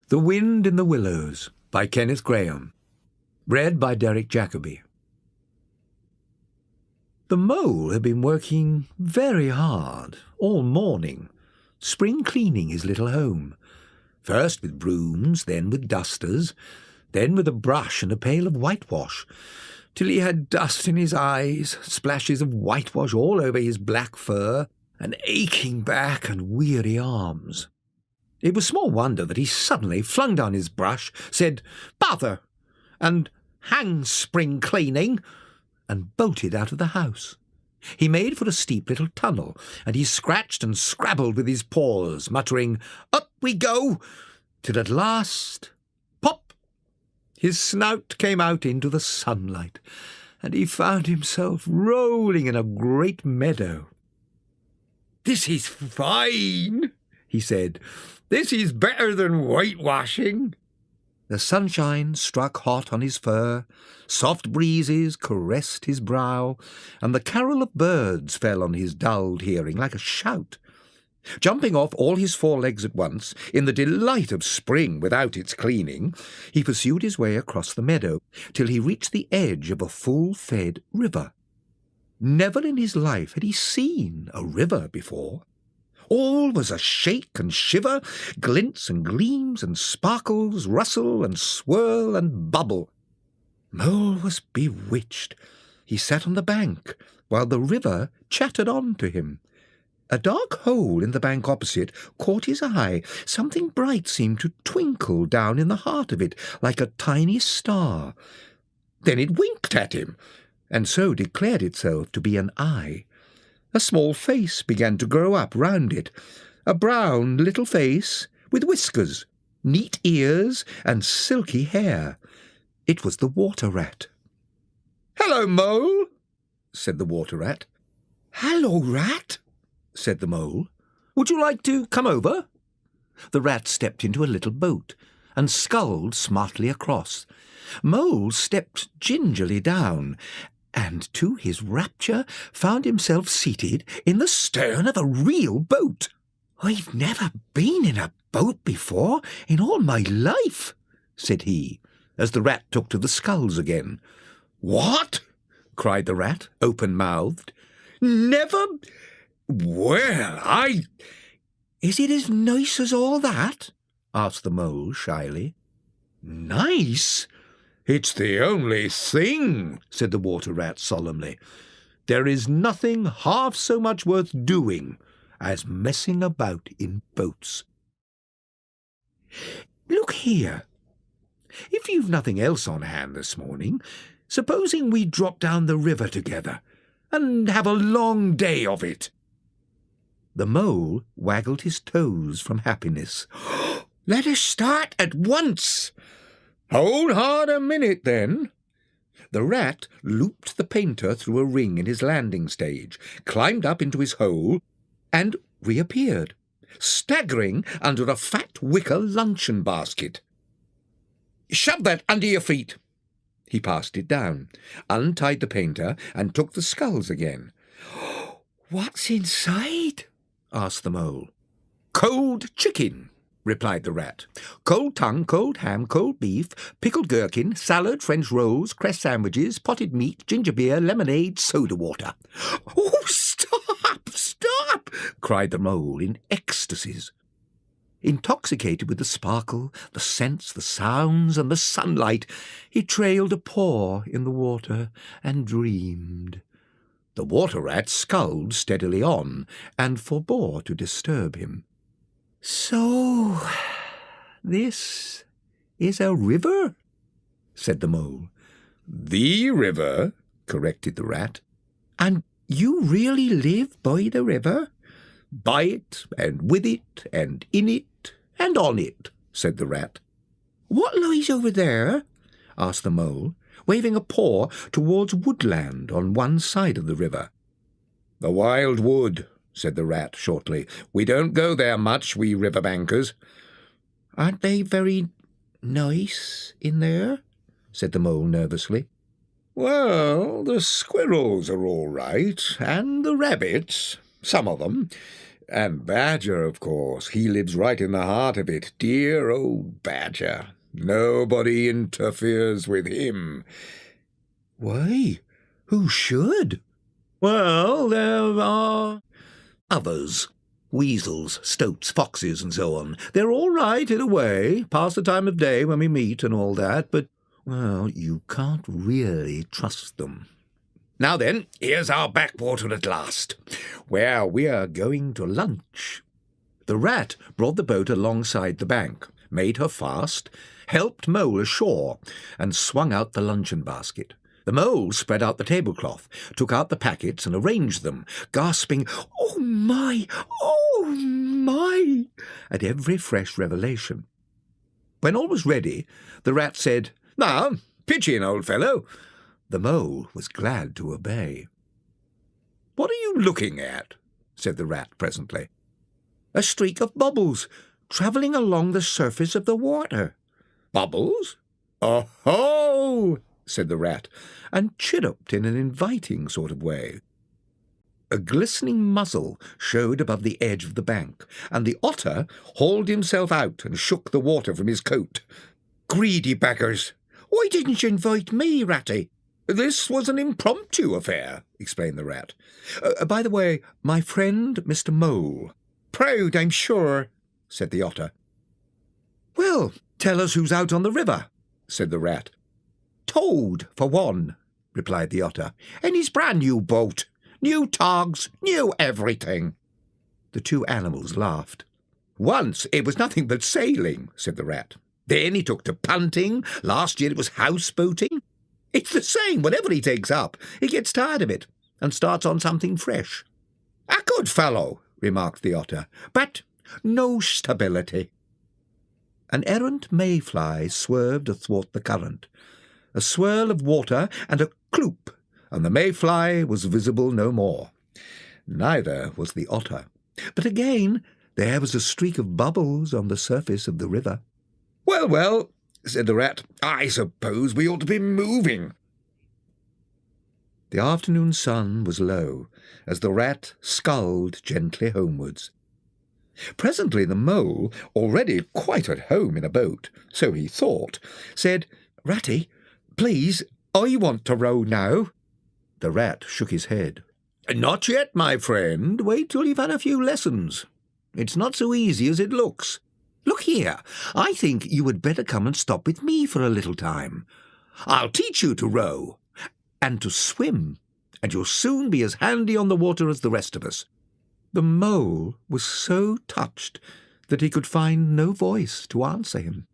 The Wind in the Willows by Kenneth Grahame. Read by Jacobi. The mole had been working very hard all morning, spring cleaning his little home, first with brooms, then with dusters, then with a brush and a pail of whitewash, till he had dust in his eyes, splashes of whitewash all over his black fur, an aching back and weary arms. It was small wonder that he suddenly flung down his brush, said, "Bother!" and "Hang spring cleaning!" and bolted out of the house. He made for a steep little tunnel, and he scratched and scrabbled with his paws, muttering, "Up we go!" till at last, pop! His snout came out into the sunlight, and he found himself rolling in a great meadow. "This is fine," he said. "This is better than whitewashing." The sunshine struck hot on his fur, soft breezes caressed his brow, and the carol of birds fell on his dulled hearing like a shout. Jumping off all his four legs at once, in the delight of spring without its cleaning, he pursued his way across the meadow till he reached the edge of a full-fed river. Never in his life had he seen a river before. All was a shake and shiver, glints and gleams and sparkles, rustle and swirl and bubble. Mole was bewitched. He sat on the bank, while the river chattered on to him. A dark hole in the bank opposite caught his eye. Something bright seemed to twinkle down in the heart of it, like a tiny star. Then it winked at him, and so declared itself to be an eye. A small face began to grow up round it, a brown little face with whiskers, neat ears, and silky hair. It was the water-rat. "Hello, Mole," said the water-rat. "Hello, Rat," said the mole. "Would you like to come over?" The rat stepped into a little boat and sculled smartly across. Mole stepped gingerly down, and to his rapture found himself seated in the stern of a real boat. "I've never been in a boat before in all my life," said he, as the rat took to the sculls again. "What?" cried the rat, open-mouthed. "Never? Well, Is it as nice as all that?" asked the mole shyly. "Nice? It's the only thing," said the water-rat solemnly. "There is nothing half so much worth doing as messing about in boats. Look here. If you've nothing else on hand this morning, supposing we drop down the river together and have a long day of it?" The mole waggled his toes from happiness. "Let us start at once." "Hold hard a minute, then." The rat looped the painter through a ring in his landing stage, climbed up into his hole, and reappeared, staggering under a fat wicker luncheon basket. "Shove that under your feet." He passed it down, untied the painter, and took the sculls again. "What's inside?" asked the mole. "Cold chicken," replied the rat. "Cold tongue, cold ham, cold beef, pickled gherkin, salad, French rolls, cress sandwiches, potted meat, ginger beer, lemonade, soda water." "Oh, stop, stop!" cried the mole in ecstasies. Intoxicated with the sparkle, the scents, the sounds, and the sunlight, he trailed a paw in the water and dreamed. The water-rat sculled steadily on, and forbore to disturb him. "So, this is a river?" said the mole. "The river," corrected the rat. "And you really live by the river?" "By it, and with it, and in it, and on it," said the rat. "What lies over there?" asked the mole, waving a paw towards woodland on one side of the river. "The wild wood," said the rat shortly. "We don't go there much, we river-bankers." "Aren't they very nice in there?" said the mole nervously. "Well, the squirrels are all right, and the rabbits, some of them. And Badger, of course. He lives right in the heart of it. Dear old Badger. Nobody interferes with him. Why, who should? Well, there are others. Weasels, stoats, foxes, and so on. They're all right in a way, past the time of day when we meet and all that, but, well, you can't really trust them. Now then, here's our backwater at last, where we are going to lunch. The rat brought the boat alongside the bank, made her fast, helped Mole ashore, and swung out the luncheon basket. The Mole spread out the tablecloth, took out the packets and arranged them, gasping, "Oh, my! Oh, my!" at every fresh revelation. When all was ready, the rat said, "Now, pitch in, old fellow." The Mole was glad to obey. "What are you looking at?" said the rat presently. "A streak of bubbles, travelling along the surface of the water." "Bubbles? Oh-ho!" said the rat, and chirruped in an inviting sort of way. A glistening muzzle showed above the edge of the bank, and the otter hauled himself out and shook the water from his coat. "Greedy beggars! Why didn't you invite me, Ratty?" "This was an impromptu affair," explained the rat. By the way, my friend Mr. Mole." "Proud, I'm sure," said the otter. "Well, tell us who's out on the river," said the rat. "Toad, for one," replied the otter. "And his brand-new boat. New togs, new everything." The two animals laughed. "Once it was nothing but sailing," said the rat. "Then he took to punting. Last year it was houseboating. It's the same. Whatever he takes up, he gets tired of it and starts on something fresh." "A good fellow," remarked the otter, "but no stability." An errant mayfly swerved athwart the current. A swirl of water and a cloop, and the mayfly was visible no more. Neither was the otter. But again there was a streak of bubbles on the surface of the river. "Well, well," said the rat, "I suppose we ought to be moving." The afternoon sun was low, as the rat sculled gently homewards. Presently the Mole, already quite at home in a boat, so he thought, said, "Ratty, please, I want to row now." The rat shook his head. "Not yet, my friend. Wait till you've had a few lessons. It's not so easy as it looks. Look here, I think you had better come and stop with me for a little time. I'll teach you to row and to swim, and you'll soon be as handy on the water as the rest of us." The Mole was so touched that he could find no voice to answer him.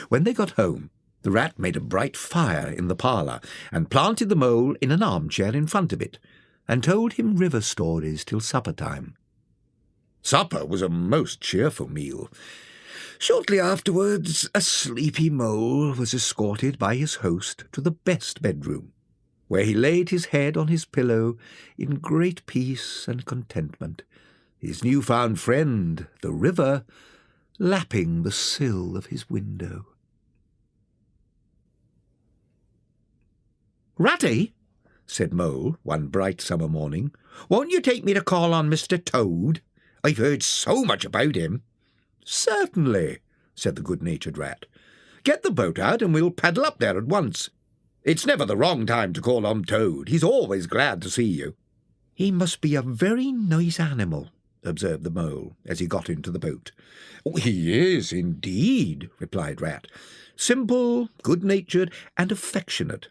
When they got home, the rat made a bright fire in the parlour and planted the Mole in an armchair in front of it, and told him river stories till supper-time. Supper was a most cheerful meal. Shortly afterwards, a sleepy Mole was escorted by his host to the best bedroom, where he laid his head on his pillow in great peace and contentment, his new-found friend, the river, lapping the sill of his window. "Ratty," said Mole one bright summer morning, "won't you take me to call on Mr. Toad? I've heard so much about him." "Certainly," said the good-natured rat. "Get the boat out and we'll paddle up there at once. It's never the wrong time to call on Toad. He's always glad to see you." "He must be a very nice animal," observed the Mole as he got into the boat. "He is indeed," replied Rat. "Simple, good-natured, and affectionate.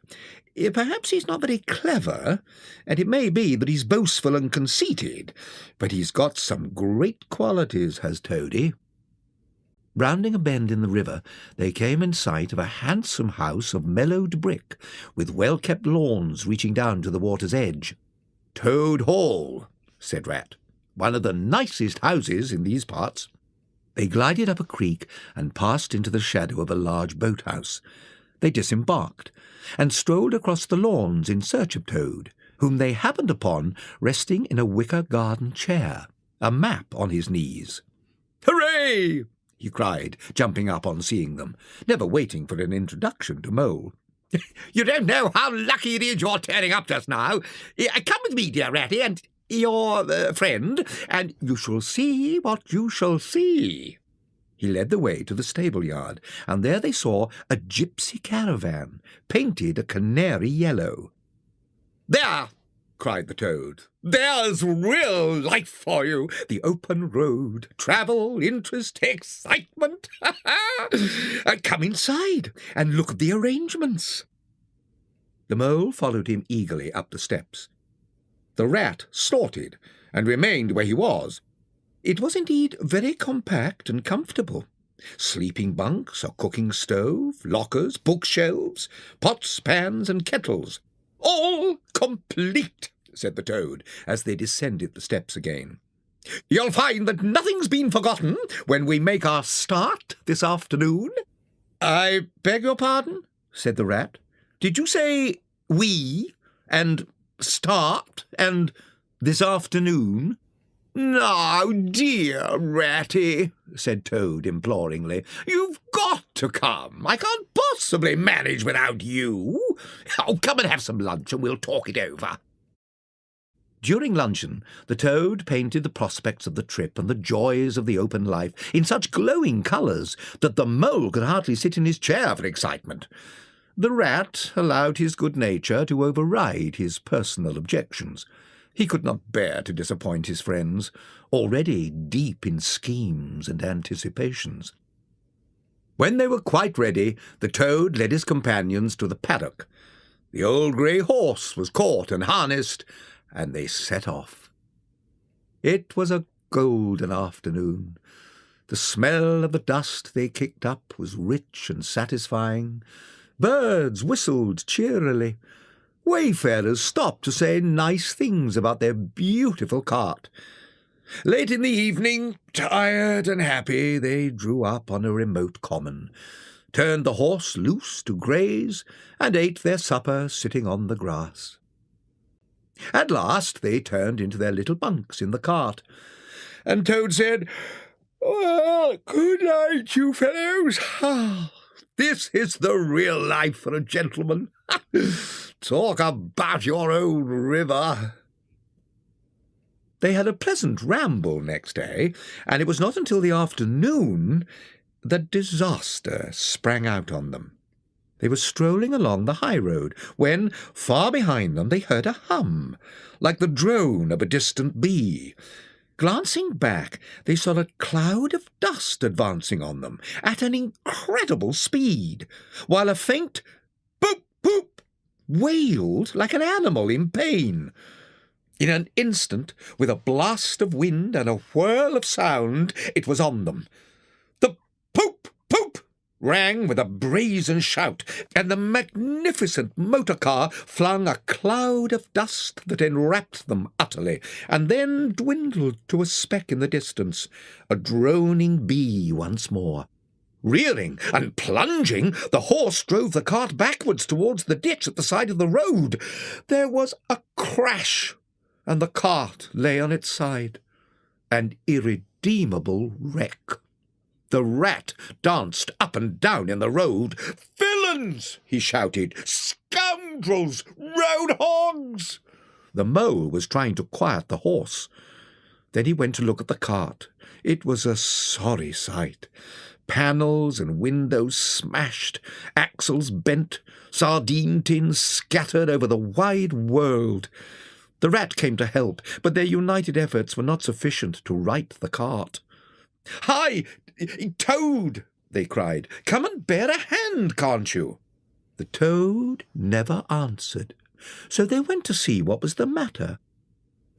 Perhaps he's not very clever, and it may be that he's boastful and conceited, but he's got some great qualities, has Toady." Rounding a bend in the river, they came in sight of a handsome house of mellowed brick, with well-kept lawns reaching down to the water's edge. "Toad Hall," said Rat. "One of the nicest houses in these parts." They glided up a creek and passed into the shadow of a large boathouse. They disembarked and strolled across the lawns in search of Toad, whom they happened upon resting in a wicker garden chair, a map on his knees. "Hooray!" he cried, jumping up on seeing them, never waiting for an introduction to Mole. "You don't know how lucky it is you're turning up just now. Come with me, dear Ratty, and your friend, and you shall see what you shall see." He led the way to the stable-yard, and there they saw a gypsy caravan, painted a canary yellow. "There!" cried the Toad. "There's real life for you! The open road, travel, interest, excitement! Come inside and look at the arrangements." The Mole followed him eagerly up the steps. The Rat snorted and remained where he was. It was indeed very compact and comfortable. Sleeping bunks, a cooking stove, lockers, bookshelves, pots, pans, and kettles. "All complete," said the Toad, as they descended the steps again. "You'll find that nothing's been forgotten when we make our start this afternoon." "I beg your pardon," said the Rat. "Did you say we, and start, and this afternoon?" "Now, dear Ratty," said Toad imploringly, "you've got to come. I can't possibly manage without you. Oh, come and have some lunch and we'll talk it over." During luncheon, the Toad painted the prospects of the trip and the joys of the open life in such glowing colours that the Mole could hardly sit in his chair for excitement. The Rat allowed his good nature to override his personal objections. He could not bear to disappoint his friends, already deep in schemes and anticipations. When they were quite ready, the Toad led his companions to the paddock. The old grey horse was caught and harnessed, and they set off. It was a golden afternoon. The smell of the dust they kicked up was rich and satisfying. Birds whistled cheerily. Wayfarers stopped to say nice things about their beautiful cart. Late in the evening, tired and happy, they drew up on a remote common, turned the horse loose to graze, and ate their supper sitting on the grass. At last they turned into their little bunks in the cart, and Toad said, "Well, good night, you fellows. This is the real life for a gentleman. Talk about your own river." They had a pleasant ramble next day, and it was not until the afternoon that disaster sprang out on them. They were strolling along the high road when, far behind them, they heard a hum, like the drone of a distant bee. Glancing back, they saw a cloud of dust advancing on them at an incredible speed, while a faint boop, boop wailed like an animal in pain. In an instant, with a blast of wind and a whirl of sound, it was on them. The poop, poop rang with a brazen shout, and the magnificent motor car flung a cloud of dust that enwrapped them utterly, and then dwindled to a speck in the distance, a droning bee once more. Rearing and plunging, the horse drove the cart backwards towards the ditch at the side of the road. There was a crash, and the cart lay on its side, an irredeemable wreck. The Rat danced up and down in the road. "Villains!" he shouted. "Scoundrels! Road hogs!" The Mole was trying to quiet the horse. Then he went to look at the cart. It was a sorry sight. Panels and windows smashed, axles bent, sardine tins scattered over the wide world. The Rat came to help, but their united efforts were not sufficient to right the cart. "Hi, Toad!" they cried. "Come and bear a hand, can't you?" The Toad never answered, so they went to see what was the matter.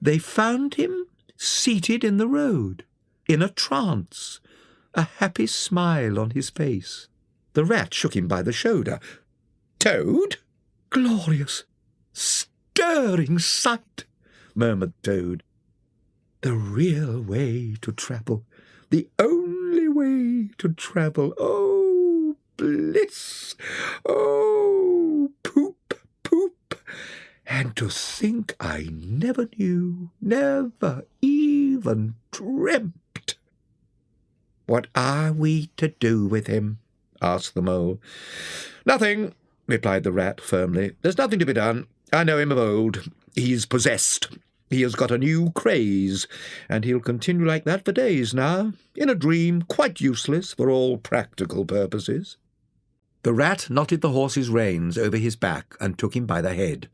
They found him seated in the road, in a trance, a happy smile on his face. The Rat shook him by the shoulder. "Toad? Glorious, stirring sight," murmured Toad. "The real way to travel, the only way to travel. Oh, bliss! Oh, poop, poop! And to think I never knew, never even dreamt." "What are we to do with him?" asked the Mole. "Nothing," replied the Rat firmly. "There's nothing to be done. I know him of old. He's possessed. He has got a new craze, and he'll continue like that for days now, in a dream quite useless for all practical purposes." The rat knotted the horse's reins over his back and took him by the head.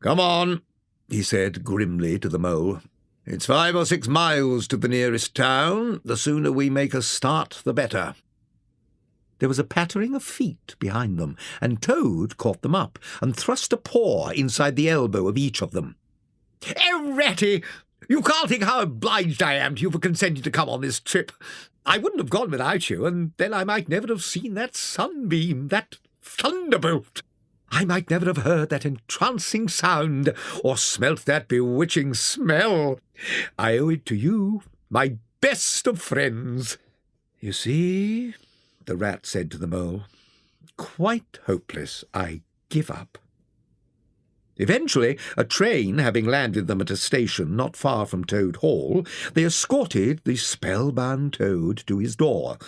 "Come on," he said grimly to the mole. "It's 5 or 6 miles to the nearest town. The sooner we make a start, the better." There was a pattering of feet behind them, and Toad caught them up and thrust a paw inside the elbow of each of them. "Oh, Ratty, you can't think how obliged I am to you for consenting to come on this trip. I wouldn't have gone without you, and then I might never have seen that sunbeam, that thunderbolt. I might never have heard that entrancing sound or smelt that bewitching smell. I owe it to you, my best of friends." "You see," the rat said to the mole, "quite hopeless. I give up." Eventually, a train having landed them at a station not far from Toad Hall, they escorted the spellbound Toad to his door,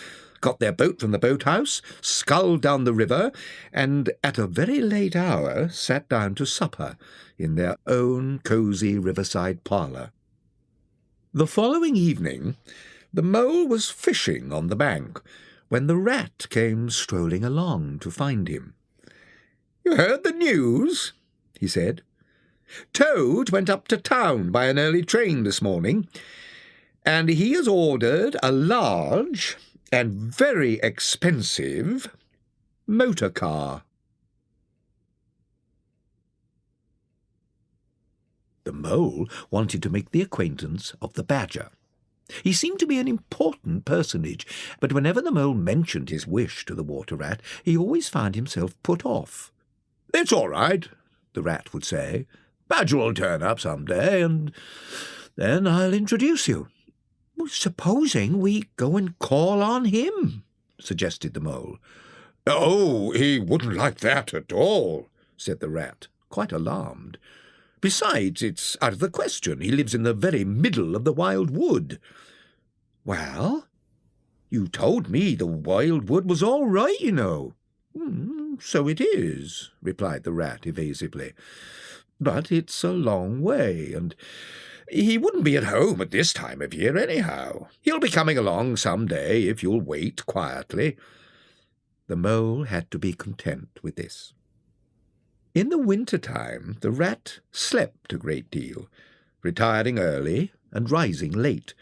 got their boat from the boathouse, sculled down the river, and at a very late hour sat down to supper in their own cosy riverside parlour. The following evening, the mole was fishing on the bank, when the rat came strolling along to find him. "You heard the news?" he said. "Toad went up to town by an early train this morning, and he has ordered a large and very expensive motor car." The mole wanted to make the acquaintance of the badger. He seemed to be an important personage, but whenever the mole mentioned his wish to the water rat, he always found himself put off. "It's all right," the rat would say. "Badger will turn up some day, and then I'll introduce you." "Supposing we go and call on him," suggested the mole. "Oh, he wouldn't like that at all," said the rat, quite alarmed. "Besides, it's out of the question. He lives in the very middle of the wild wood." "Well, you told me the wild wood was all right, you know." "So it is," replied the rat evasively. "But it's a long way, and he wouldn't be at home at this time of year anyhow. He'll be coming along some day if you'll wait quietly." The mole had to be content with this. In the winter-time, the rat slept a great deal, retiring early and rising late,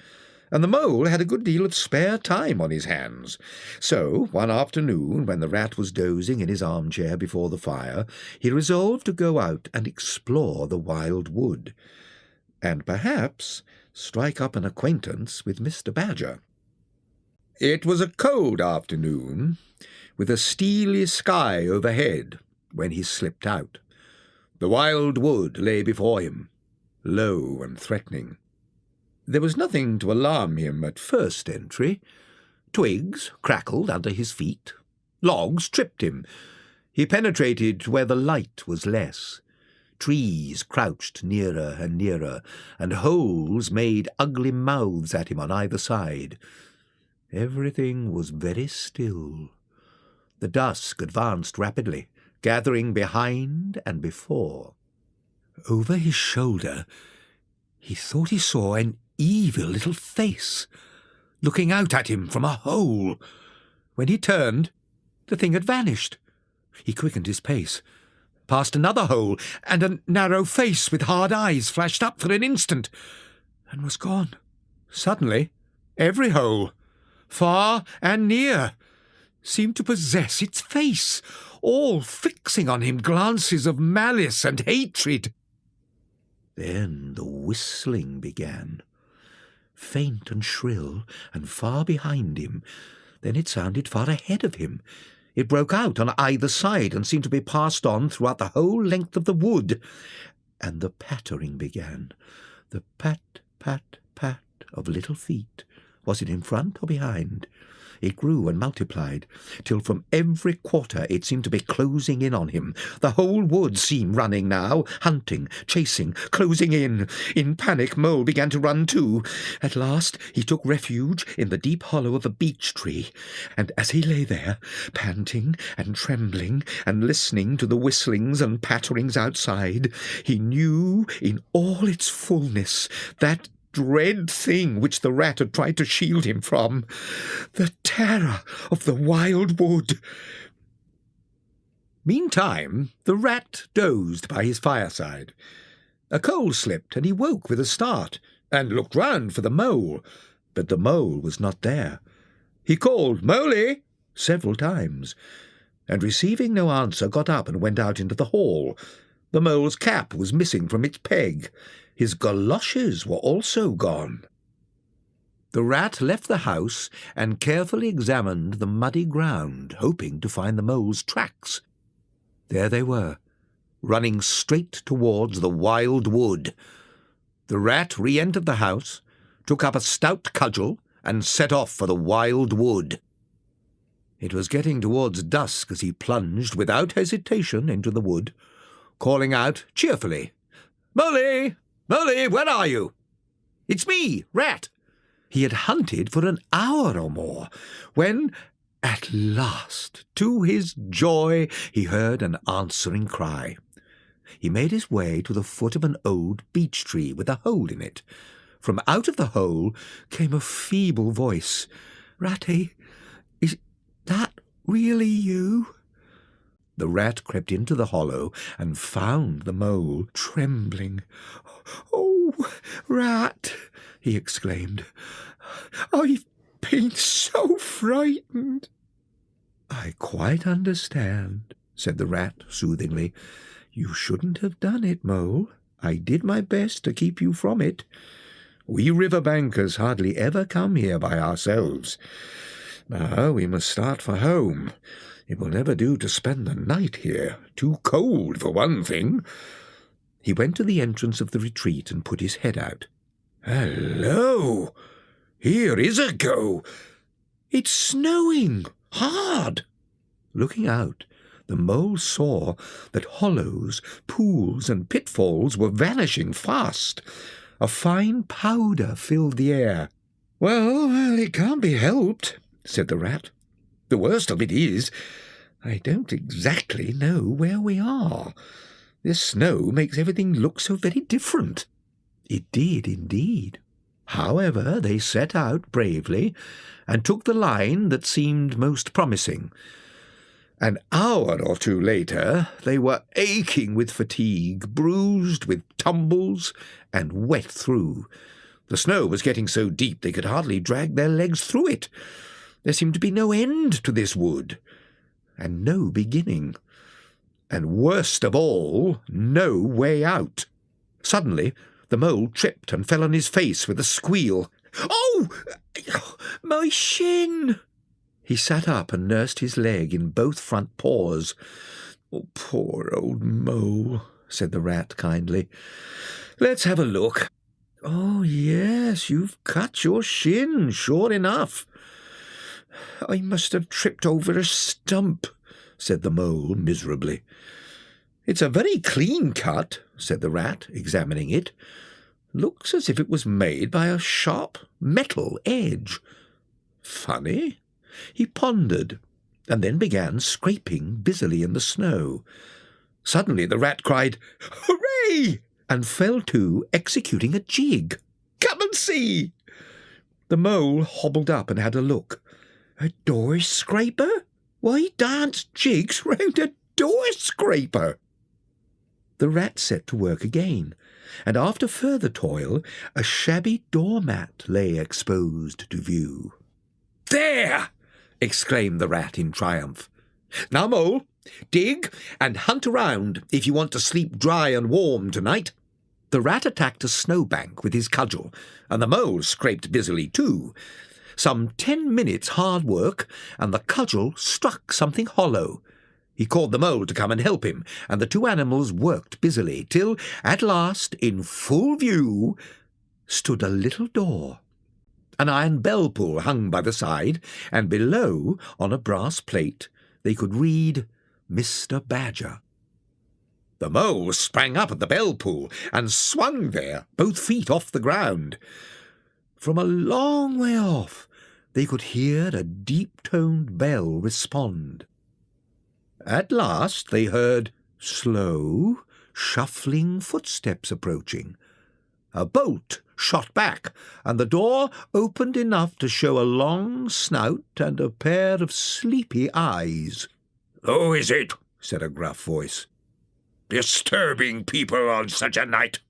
and the mole had a good deal of spare time on his hands. So, one afternoon, when the rat was dozing in his armchair before the fire, he resolved to go out and explore the wild wood, and perhaps strike up an acquaintance with Mr. Badger. It was a cold afternoon, with a steely sky overhead, when he slipped out. The wild wood lay before him, low and threatening. There was nothing to alarm him at first entry. Twigs crackled under his feet. Logs tripped him. He penetrated where the light was less. Trees crouched nearer and nearer, and holes made ugly mouths at him on either side. Everything was very still. The dusk advanced rapidly, gathering behind and before. Over his shoulder, he thought he saw an evil little face looking out at him from a hole. When he turned, the thing had vanished. He quickened his pace, past another hole, and a narrow face with hard eyes flashed up for an instant, and was gone. Suddenly, every hole, far and near, seemed to possess its face, all fixing on him glances of malice and hatred. Then the whistling began, faint and shrill, and far behind him. Then it sounded far ahead of him. It broke out on either side and seemed to be passed on throughout the whole length of the wood. And the pattering began, the pat, pat, pat of little feet. Was it in front or behind? It grew and multiplied, till from every quarter it seemed to be closing in on him. The whole wood seemed running now, hunting, chasing, closing in. In panic, Mole began to run too. At last he took refuge in the deep hollow of a beech tree, and as he lay there, panting and trembling and listening to the whistlings and patterings outside, he knew in all its fullness that dread thing which the rat had tried to shield him from, the terror of the wild wood. Meantime, the rat dozed by his fireside. A coal slipped, and he woke with a start, and looked round for the mole, but the mole was not there. He called, "Moley!" several times, and receiving no answer, got up and went out into the hall. The mole's cap was missing from its peg. His goloshes were also gone. The rat left the house and carefully examined the muddy ground, hoping to find the mole's tracks. There they were, running straight towards the wild wood. The rat re-entered the house, took up a stout cudgel, and set off for the wild wood. It was getting towards dusk as he plunged without hesitation into the wood, calling out cheerfully, "Moley! Moley, where are you?" "It's me, Rat." He had hunted for an hour or more, when, at last, to his joy, he heard an answering cry. He made his way to the foot of an old beech tree with a hole in it. From out of the hole came a feeble voice. "Ratty, is that really you?" The rat crept into the hollow and found the mole trembling. "Oh, Rat," he exclaimed, "I've been so frightened." "I quite understand," said the rat soothingly. "You shouldn't have done it, Mole. I did my best to keep you from it. We river bankers hardly ever come here by ourselves. Now we must start for home. It will never do to spend the night here. Too cold, for one thing." He went to the entrance of the retreat and put his head out. "Hello! Here is a go! It's snowing hard." Looking out, the mole saw that hollows, pools, and pitfalls were vanishing fast. A fine powder filled the air. Well, it can't be helped," said the rat. "The worst of it is, I don't exactly know where we are. This snow makes everything look so very different." It did indeed. However, they set out bravely and took the line that seemed most promising. An hour or two later, they were aching with fatigue, bruised with tumbles, and wet through. The snow was getting so deep they could hardly drag their legs through it. There seemed to be no end to this wood, and no beginning, and worst of all, no way out. Suddenly, the mole tripped and fell on his face with a squeal. "Oh, my shin!" He sat up and nursed his leg in both front paws. "Oh, poor old mole," said the rat kindly. "Let's have a look. Oh, yes, you've cut your shin, sure enough." "I must have tripped over a stump," said the mole miserably. "It's a very clean cut," said the rat, examining it. "Looks as if it was made by a sharp metal edge. Funny." He pondered, and then began scraping busily in the snow. Suddenly the rat cried, "Hooray!" and fell to executing a jig. "Come and see." The mole hobbled up and had a look. "A door scraper? Why dance jigs round a door scraper?" The rat set to work again, and after further toil, a shabby doormat lay exposed to view. "There!" exclaimed the rat in triumph. "Now, Mole, dig and hunt around if you want to sleep dry and warm tonight." The rat attacked a snowbank with his cudgel, and the mole scraped busily too. Some 10 minutes' hard work, and the cudgel struck something hollow. He called the mole to come and help him, and the two animals worked busily, till, at last, in full view, stood a little door. An iron bell pull hung by the side, and below, on a brass plate, they could read Mr. Badger. The mole sprang up at the bell pull and swung there, both feet off the ground. From a long way off, they could hear a deep-toned bell respond. At last they heard slow, shuffling footsteps approaching. A bolt shot back, and the door opened enough to show a long snout and a pair of sleepy eyes. "Who is it?" said a gruff voice. "Disturbing people on such a night."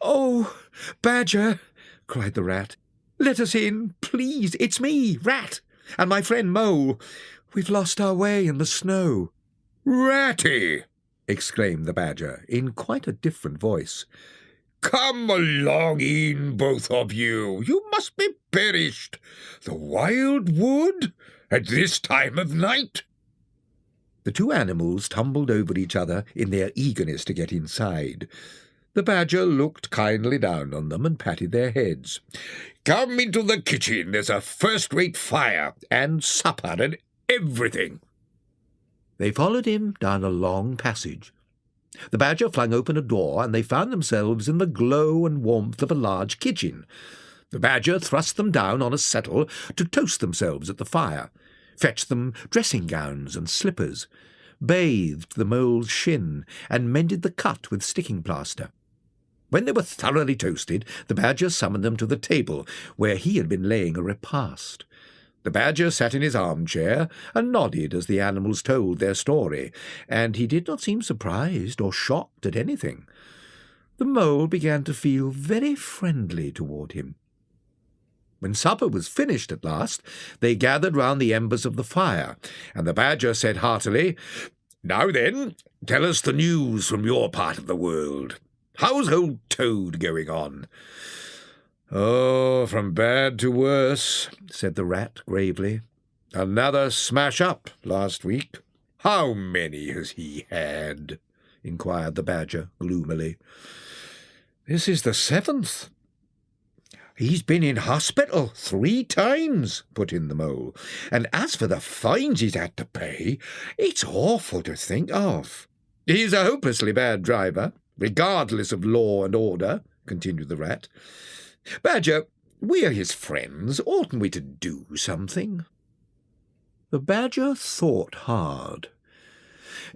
"Oh, Badger," cried the rat. "Let us in, please. It's me, Rat, and my friend Mole. We've lost our way in the snow." "Ratty!" exclaimed the Badger in quite a different voice. "Come along in, both of you. You must be perished. The wild wood at this time of night." The two animals tumbled over each other in their eagerness to get inside. The Badger looked kindly down on them and patted their heads. "Come into the kitchen. There's a first-rate fire and supper and everything." They followed him down a long passage. The Badger flung open a door, and they found themselves in the glow and warmth of a large kitchen. The Badger thrust them down on a settle to toast themselves at the fire, fetched them dressing gowns and slippers, bathed the mole's shin, and mended the cut with sticking plaster. When they were thoroughly toasted, the Badger summoned them to the table, where he had been laying a repast. The Badger sat in his armchair and nodded as the animals told their story, and he did not seem surprised or shocked at anything. The mole began to feel very friendly toward him. When supper was finished at last, they gathered round the embers of the fire, and the Badger said heartily, "Now then, tell us the news from your part of the world. How's old Toad going on?" "Oh, from bad to worse," said the rat gravely. "Another smash-up last week." "How many has he had?" inquired the Badger gloomily. "This is the 7th. "He's been in hospital 3 times, put in the mole. "And as for the fines he's had to pay, it's awful to think of." "He's a hopelessly bad driver, regardless of law and order," continued the rat. "Badger, we are his friends. Oughtn't we to do something?" The Badger thought hard.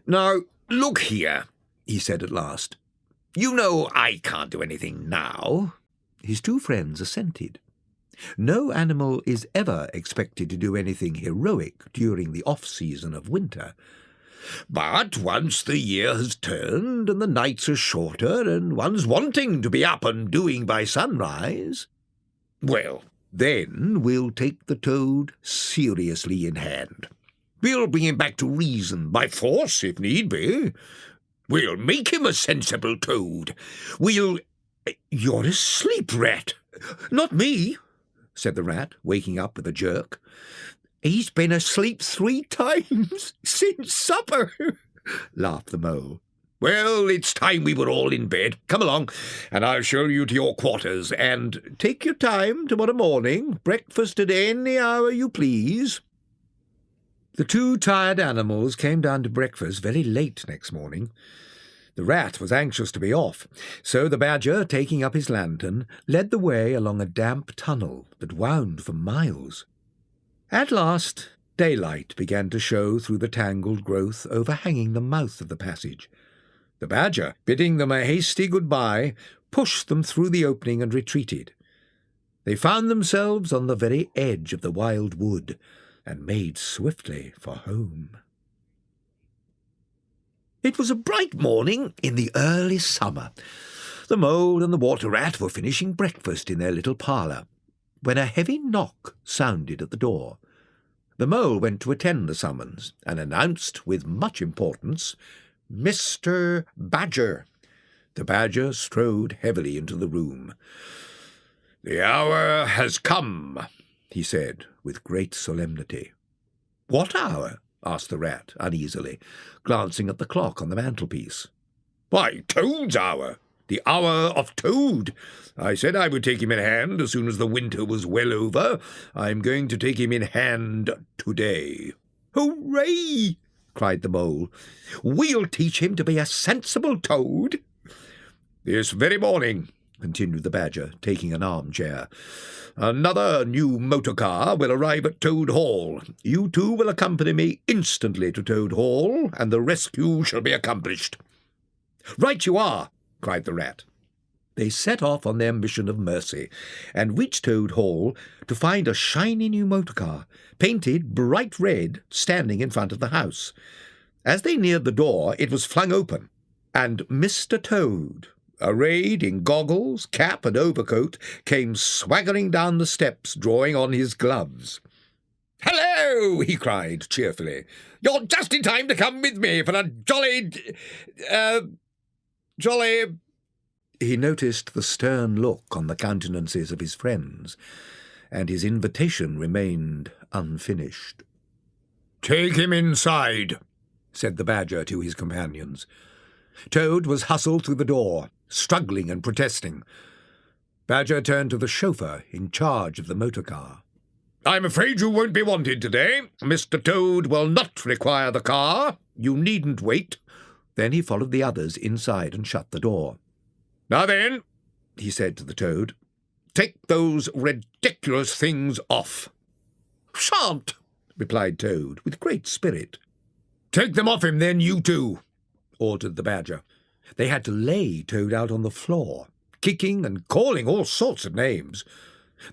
"Now, look here," he said at last. "You know I can't do anything now." His two friends assented. No animal is ever expected to do anything heroic during the off-season of winter. "But once the year has turned and the nights are shorter and one's wanting to be up and doing by sunrise, well, then we'll take the Toad seriously in hand. We'll bring him back to reason, by force if need be. We'll make him a sensible Toad. We'll—" "You're asleep, Rat." "Not me," said the rat, waking up with a jerk. "He's been asleep 3 times since supper," laughed the mole. "Well, it's time we were all in bed. Come along, and I'll show you to your quarters, and take your time tomorrow morning. Breakfast at any hour you please." The two tired animals came down to breakfast very late next morning. The rat was anxious to be off, so the Badger, taking up his lantern, led the way along a damp tunnel that wound for miles. At last, daylight began to show through the tangled growth overhanging the mouth of the passage. The Badger, bidding them a hasty good-bye, pushed them through the opening and retreated. They found themselves on the very edge of the wild wood, and made swiftly for home. It was a bright morning in the early summer. The mole and the water rat were finishing breakfast in their little parlour, when a heavy knock sounded at the door. The mole went to attend the summons, and announced with much importance, "Mr. Badger." The Badger strode heavily into the room. "The hour has come," he said with great solemnity. "What hour?" asked the rat uneasily, glancing at the clock on the mantelpiece. "Why, Toad's hour," The hour of Toad. I said I would take him in hand as soon as the winter was well over. I'm going to take him in hand today." "Hooray!" cried the Mole. "We'll teach him to be a sensible Toad." "This very morning," continued the Badger, taking an armchair, "another new motor car will arrive at Toad Hall. You two will accompany me instantly to Toad Hall, and the rescue shall be accomplished." "Right you are!" cried the Rat. They set off on their mission of mercy, and reached Toad Hall to find a shiny new motor car, painted bright red, standing in front of the house. As they neared the door, it was flung open, and Mr. Toad, arrayed in goggles, cap, and overcoat, came swaggering down the steps, drawing on his gloves. "Hello!" he cried cheerfully. "You're just in time to come with me for a jolly... He noticed the stern look on the countenances of his friends, and his invitation remained unfinished. "Take him inside," said the Badger to his companions. Toad was hustled through the door, struggling and protesting. Badger turned to the chauffeur in charge of the motor car. "I'm afraid you won't be wanted today. Mr. Toad will not require the car. You needn't wait." Then he followed the others inside and shut the door. "Now then," he said to the Toad, "take those ridiculous things off." "Shan't," replied Toad, with great spirit. "Take them off him, then, you two," ordered the Badger. They had to lay Toad out on the floor, kicking and calling all sorts of names.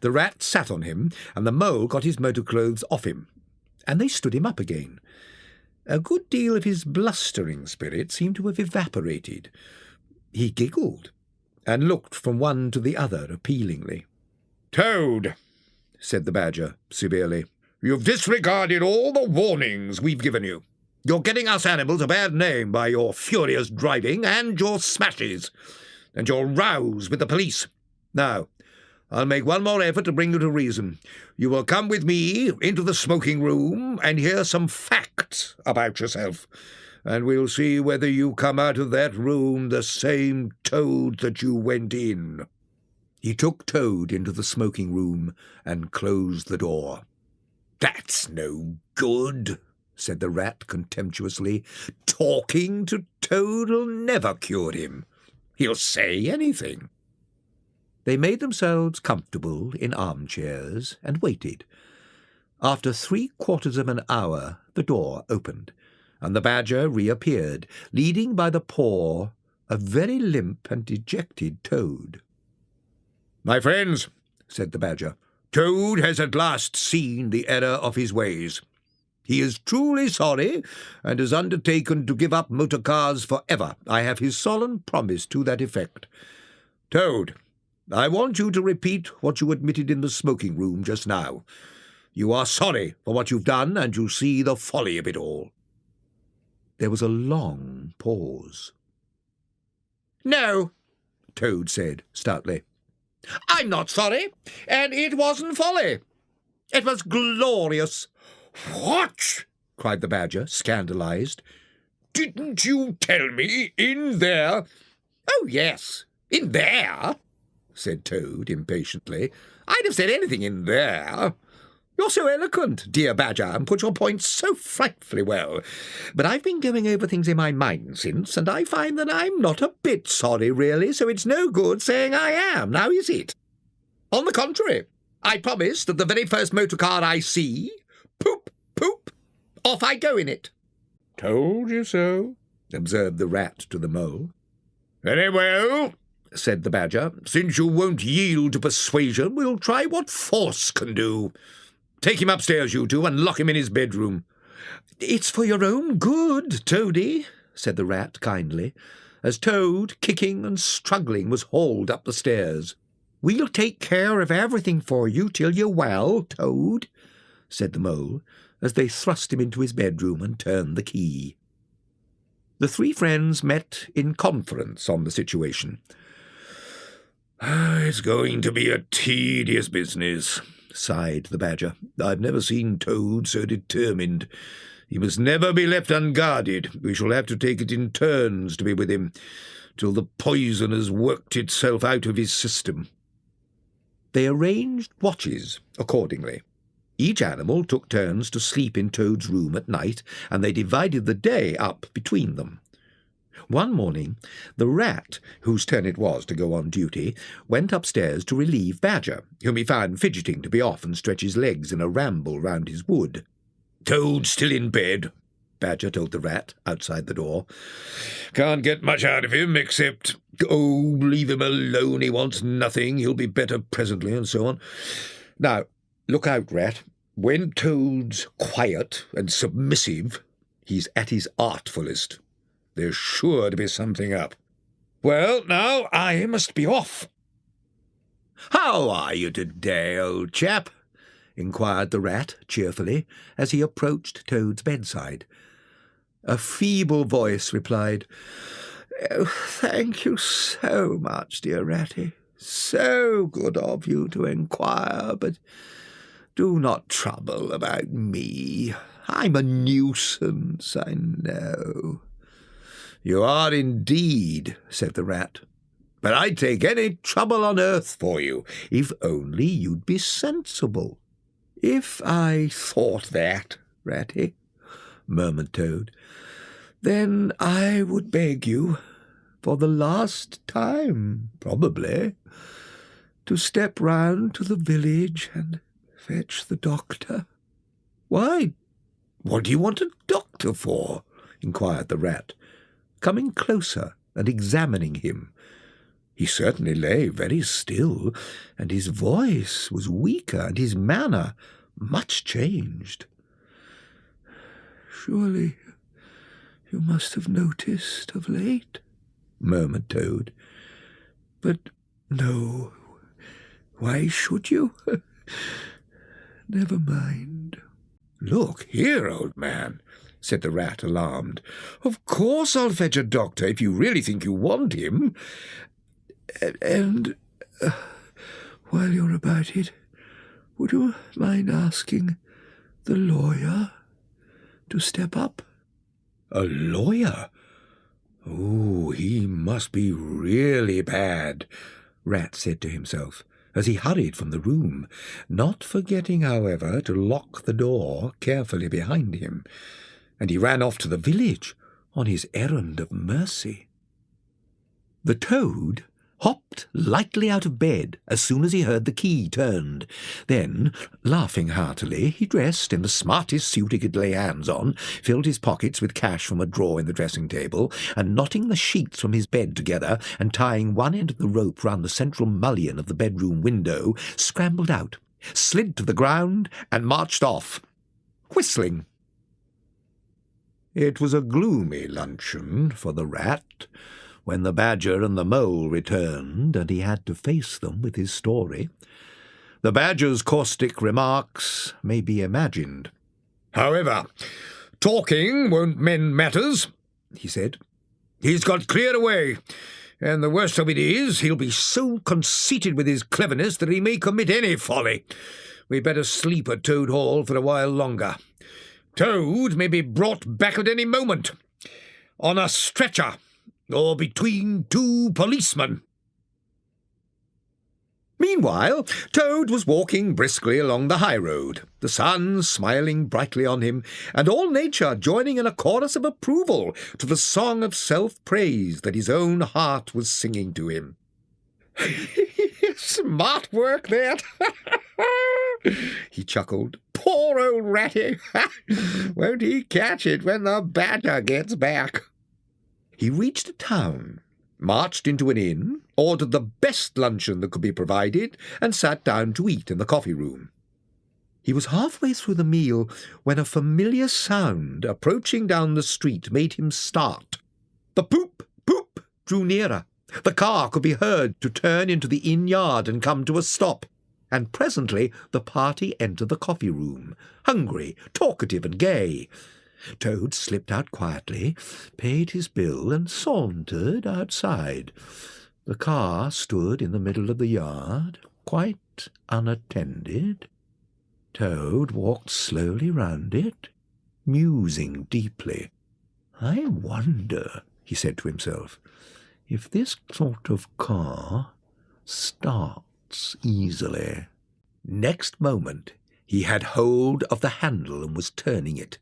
The Rat sat on him, and the Mole got his motor clothes off him, and they stood him up again. A good deal of his blustering spirit seemed to have evaporated. He giggled, and looked from one to the other appealingly. "Toad," said the Badger severely, "you've disregarded all the warnings we've given you. You're getting us animals a bad name by your furious driving and your smashes, and your rows with the police. Now, I'll make one more effort to bring you to reason. You will come with me into the smoking room and hear some facts about yourself, and we'll see whether you come out of that room the same Toad that you went in." He took Toad into the smoking room and closed the door. "That's no good," said the Rat contemptuously. "Talking to Toad'll never cure him. He'll say anything." They made themselves comfortable in armchairs and waited. After 3/4 of an hour, the door opened, and the Badger reappeared, leading by the paw a very limp and dejected Toad. "My friends," said the Badger, "Toad has at last seen the error of his ways. He is truly sorry, and has undertaken to give up motor cars for ever. I have his solemn promise to that effect. Toad, I want you to repeat what you admitted in the smoking room just now. You are sorry for what you've done, and you see the folly of it all." There was a long pause. "No," Toad said stoutly. "I'm not sorry, and it wasn't folly. It was glorious." "What?" cried the Badger, scandalized. "Didn't you tell me in there?" "Oh, yes, in there," said Toad impatiently. "I'd have said anything in there. You're so eloquent, dear Badger, and put your points so frightfully well. But I've been going over things in my mind since, and I find that I'm not a bit sorry, really, so it's no good saying I am, now is it? On the contrary, I promise that the very first motor car I see, poop, poop, off I go in it." "Told you so," observed the Rat to the Mole. "Very well," said the Badger. "Since you won't yield to persuasion, we'll try what force can do. Take him upstairs, you two, and lock him in his bedroom." "It's for your own good, Toady," said the Rat kindly, as Toad, kicking and struggling, was hauled up the stairs. "We'll take care of everything for you till you're well, Toad," said the Mole, as they thrust him into his bedroom and turned the key. The three friends met in conference on the situation. "It's going to be a tedious business," sighed the Badger. "I've never seen Toad so determined. He must never be left unguarded. We shall have to take it in turns to be with him. till the poison has worked itself out of his system. They arranged watches accordingly. Each animal took turns to sleep in Toad's room at night, and they divided the day up between them. One morning, the rat, whose turn it was to go on duty, went upstairs to relieve Badger, whom he found fidgeting to be off and stretch his legs in a ramble round his wood. "Toad's still in bed," Badger told the rat outside the door. "Can't get much out of him, except, 'Oh, leave him alone, he wants nothing, he'll be better presently,' and so on. Now, look out, Rat. When Toad's quiet and submissive, he's at his artfullest. There's sure to be something up. Well, now, I must be off." "How are you today, old chap?" inquired the rat cheerfully as he approached Toad's bedside. A feeble voice replied, "Oh, thank you so much, dear Ratty. So good of you to inquire, but do not trouble about me. I'm a nuisance, I know." "You are indeed," said the rat. "But I'd take any trouble on earth for you, if only you'd be sensible." "If I thought that, Ratty," murmured Toad, "then I would beg you, for the last time, probably, to step round to the village and fetch the doctor." "Why, what do you want a doctor for?" inquired the rat, coming closer and examining him. He certainly lay very still, and his voice was weaker and his manner much changed. "Surely you must have noticed of late," murmured Toad. "But no, why should you? Never mind." "Look here, old man," said the rat, alarmed. "Of course I'll fetch a doctor if you really think you want him." And while you're about it, would you mind asking the lawyer to step up?" "A lawyer? Oh, he must be really bad," Rat said to himself, as he hurried from the room, not forgetting, however, to lock the door carefully behind him, and he ran off to the village on his errand of mercy. The Toad hopped lightly out of bed as soon as he heard the key turned. Then, laughing heartily, he dressed in the smartest suit he could lay hands on, filled his pockets with cash from a drawer in the dressing-table, and knotting the sheets from his bed together and tying one end of the rope round the central mullion of the bedroom window, scrambled out, slid to the ground, and marched off, whistling. It was a gloomy luncheon for the rat when the Badger and the Mole returned, and he had to face them with his story. The Badger's caustic remarks may be imagined. "However, talking won't mend matters," he said. "He's got clear away, and the worst of it is he'll be so conceited with his cleverness that he may commit any folly. We'd better sleep at Toad Hall for a while longer. Toad may be brought back at any moment, on a stretcher, or between two policemen." Meanwhile, Toad was walking briskly along the high road, the sun smiling brightly on him, and all nature joining in a chorus of approval to the song of self-praise that his own heart was singing to him. "Smart work, that," he chuckled. "Poor old Ratty. Won't he catch it when the Badger gets back?" He reached a town, marched into an inn, ordered the best luncheon that could be provided, and sat down to eat in the coffee-room. He was halfway through the meal when a familiar sound approaching down the street made him start. The poop, poop drew nearer. The car could be heard to turn into the inn yard and come to a stop, and presently the party entered the coffee-room, hungry, talkative, and gay. Toad slipped out quietly, paid his bill, and sauntered outside. The car stood in the middle of the yard, quite unattended. Toad walked slowly round it, musing deeply. "I wonder," he said to himself, if this sort of car starts easily. Next moment he had hold of the handle and was turning it.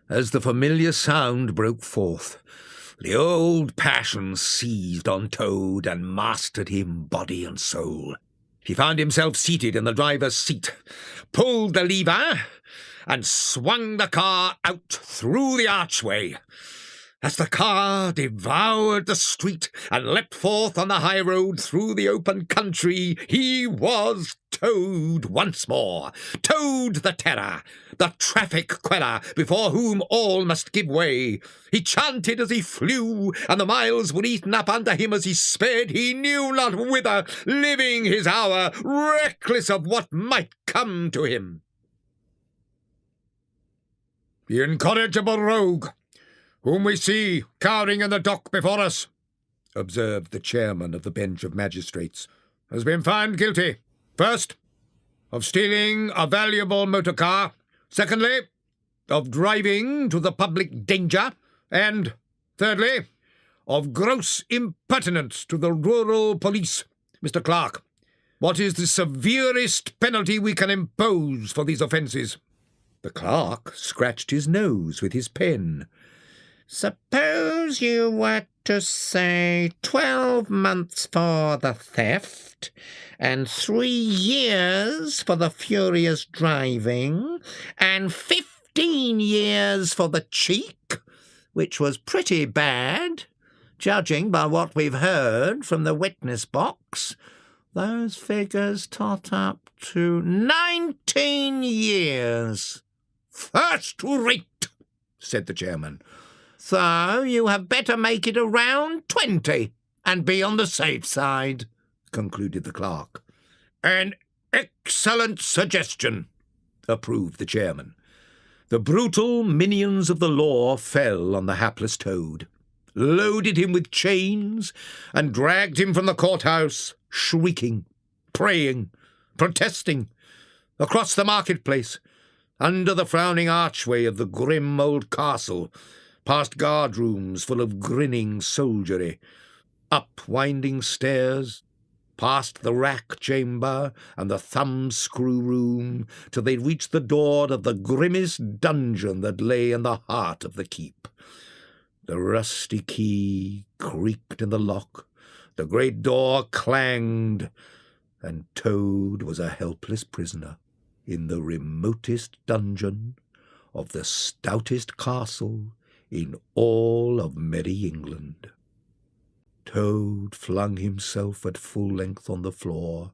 As the familiar sound broke forth, the old passion seized on Toad and mastered him body and soul. He found himself seated in the driver's seat, pulled the lever, and swung the car out through the archway. As the car devoured the street and leapt forth on the high road through the open country, he was Toad once more. Toad the terror, the traffic queller, before whom all must give way. He chanted as he flew, and the miles were eaten up under him as he sped, he knew not whither, living his hour, reckless of what might come to him. The incorrigible rogue, whom we see cowering in the dock before us, observed the chairman of the bench of magistrates, has been found guilty, first, of stealing a valuable motor car, secondly, of driving to the public danger, and, thirdly, of gross impertinence to the rural police. Mr. Clerk, what is the severest penalty we can impose for these offences? The clerk scratched his nose with his pen. Suppose you were to say 12 months for the theft, and 3 years for the furious driving, and 15 years for the cheek, which was pretty bad, judging by what we've heard from the witness box. Those figures tot up to 19 years. First rate, said the chairman. So you have better make it around 20, and be on the safe side, concluded the clerk. An excellent suggestion, approved the chairman. The brutal minions of the law fell on the hapless Toad, loaded him with chains, and dragged him from the courthouse, shrieking, praying, protesting, across the marketplace, under the frowning archway of the grim old castle, past guard-rooms full of grinning soldiery, up winding stairs, past the rack chamber and the thumb-screw room, till they reached the door of the grimmest dungeon that lay in the heart of the keep. The rusty key creaked in the lock, the great door clanged, and Toad was a helpless prisoner in the remotest dungeon of the stoutest castle in all of merry England. Toad flung himself at full length on the floor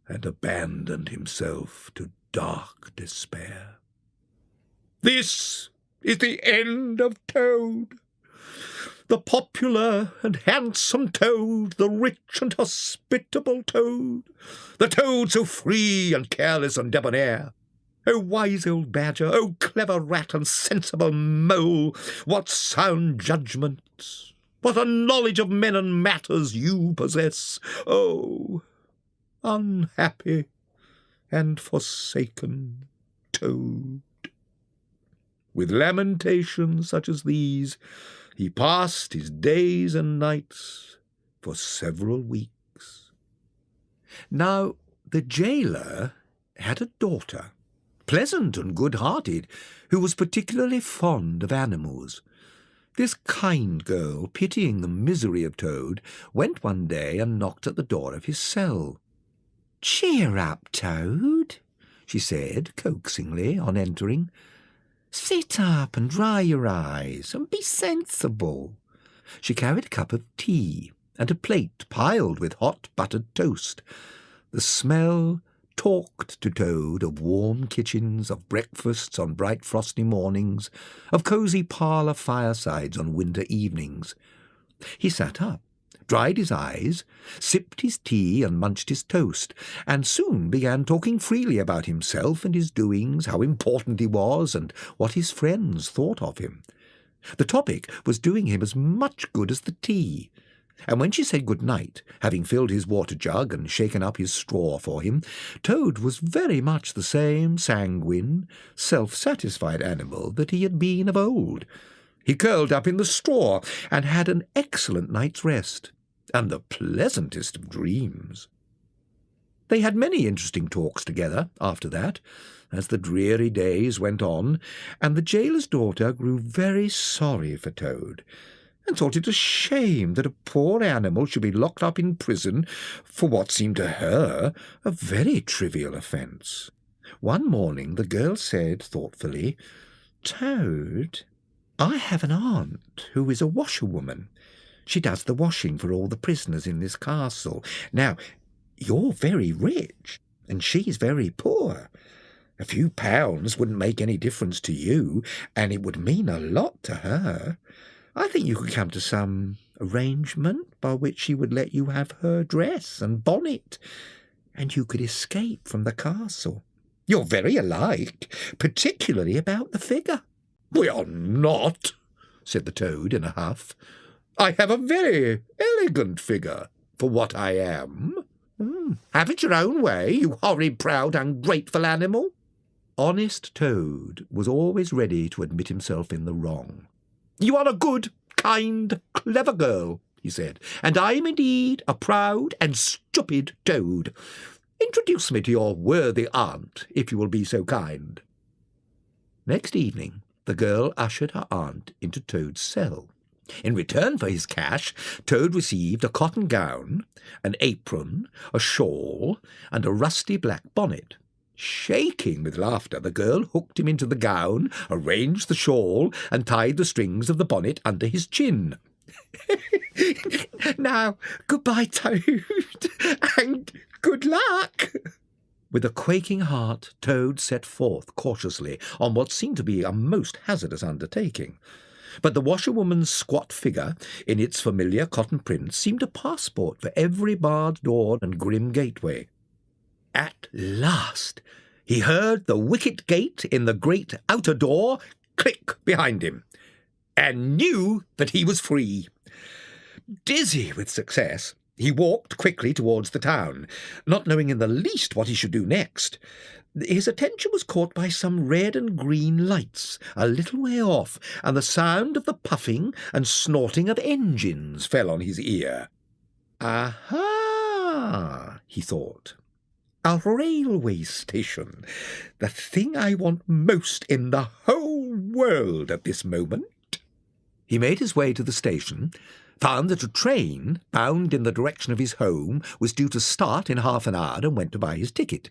and abandoned himself to dark despair. This is the end of Toad, the popular and handsome Toad, the rich and hospitable Toad, the Toad so free and careless and debonair. O wise old badger, O clever rat and sensible mole, what sound judgments, what a knowledge of men and matters you possess! O unhappy and forsaken Toad! With lamentations such as these, he passed his days and nights for several weeks. Now, the jailer had a daughter, pleasant and good-hearted, who was particularly fond of animals. This kind girl, pitying the misery of Toad, went one day and knocked at the door of his cell. "Cheer up, Toad," she said coaxingly on entering. "Sit up and dry your eyes and be sensible." She carried a cup of tea and a plate piled with hot buttered toast. The smell talked to Toad of warm kitchens, of breakfasts on bright frosty mornings, of cosy parlour firesides on winter evenings. He sat up, dried his eyes, sipped his tea and munched his toast, and soon began talking freely about himself and his doings, how important he was, and what his friends thought of him. The topic was doing him as much good as the tea, and when she said good night, having filled his water jug and shaken up his straw for him, Toad was very much the same sanguine, self-satisfied animal that he had been of old. He curled up in the straw and had an excellent night's rest, and the pleasantest of dreams. They had many interesting talks together after that, as the dreary days went on, and the gaoler's daughter grew very sorry for Toad, and thought it a shame that a poor animal should be locked up in prison for what seemed to her a very trivial offence. One morning the girl said thoughtfully, "Toad, I have an aunt who is a washerwoman. She does the washing for all the prisoners in this castle. Now, you're very rich, and she's very poor. A few pounds wouldn't make any difference to you, and it would mean a lot to her. I think you could come to some arrangement by which she would let you have her dress and bonnet, and you could escape from the castle. You're very alike, particularly about the figure." "We are not," said the Toad in a huff. "I have a very elegant figure for what I am." "Have it your own way, you horrid, proud, ungrateful animal." Honest Toad was always ready to admit himself in the wrong. "You are a good, kind, clever girl," he said, "and I am indeed a proud and stupid Toad. Introduce me to your worthy aunt, if you will be so kind." Next evening the girl ushered her aunt into Toad's cell. In return for his cash, Toad received a cotton gown, an apron, a shawl, and a rusty black bonnet. Shaking with laughter, the girl hooked him into the gown, arranged the shawl, and tied the strings of the bonnet under his chin. "Now, good-bye, Toad, and good luck." With a quaking heart, Toad set forth cautiously on what seemed to be a most hazardous undertaking. But the washerwoman's squat figure, in its familiar cotton print, seemed a passport for every barred door and grim gateway. At last he heard the wicket gate in the great outer door click behind him, and knew that he was free. Dizzy with success, he walked quickly towards the town, not knowing in the least what he should do next. His attention was caught by some red and green lights a little way off, and the sound of the puffing and snorting of engines fell on his ear. "Aha!" he thought. "A railway station, the thing I want most in the whole world at this moment." He made his way to the station, found that a train bound in the direction of his home was due to start in half an hour, and went to buy his ticket.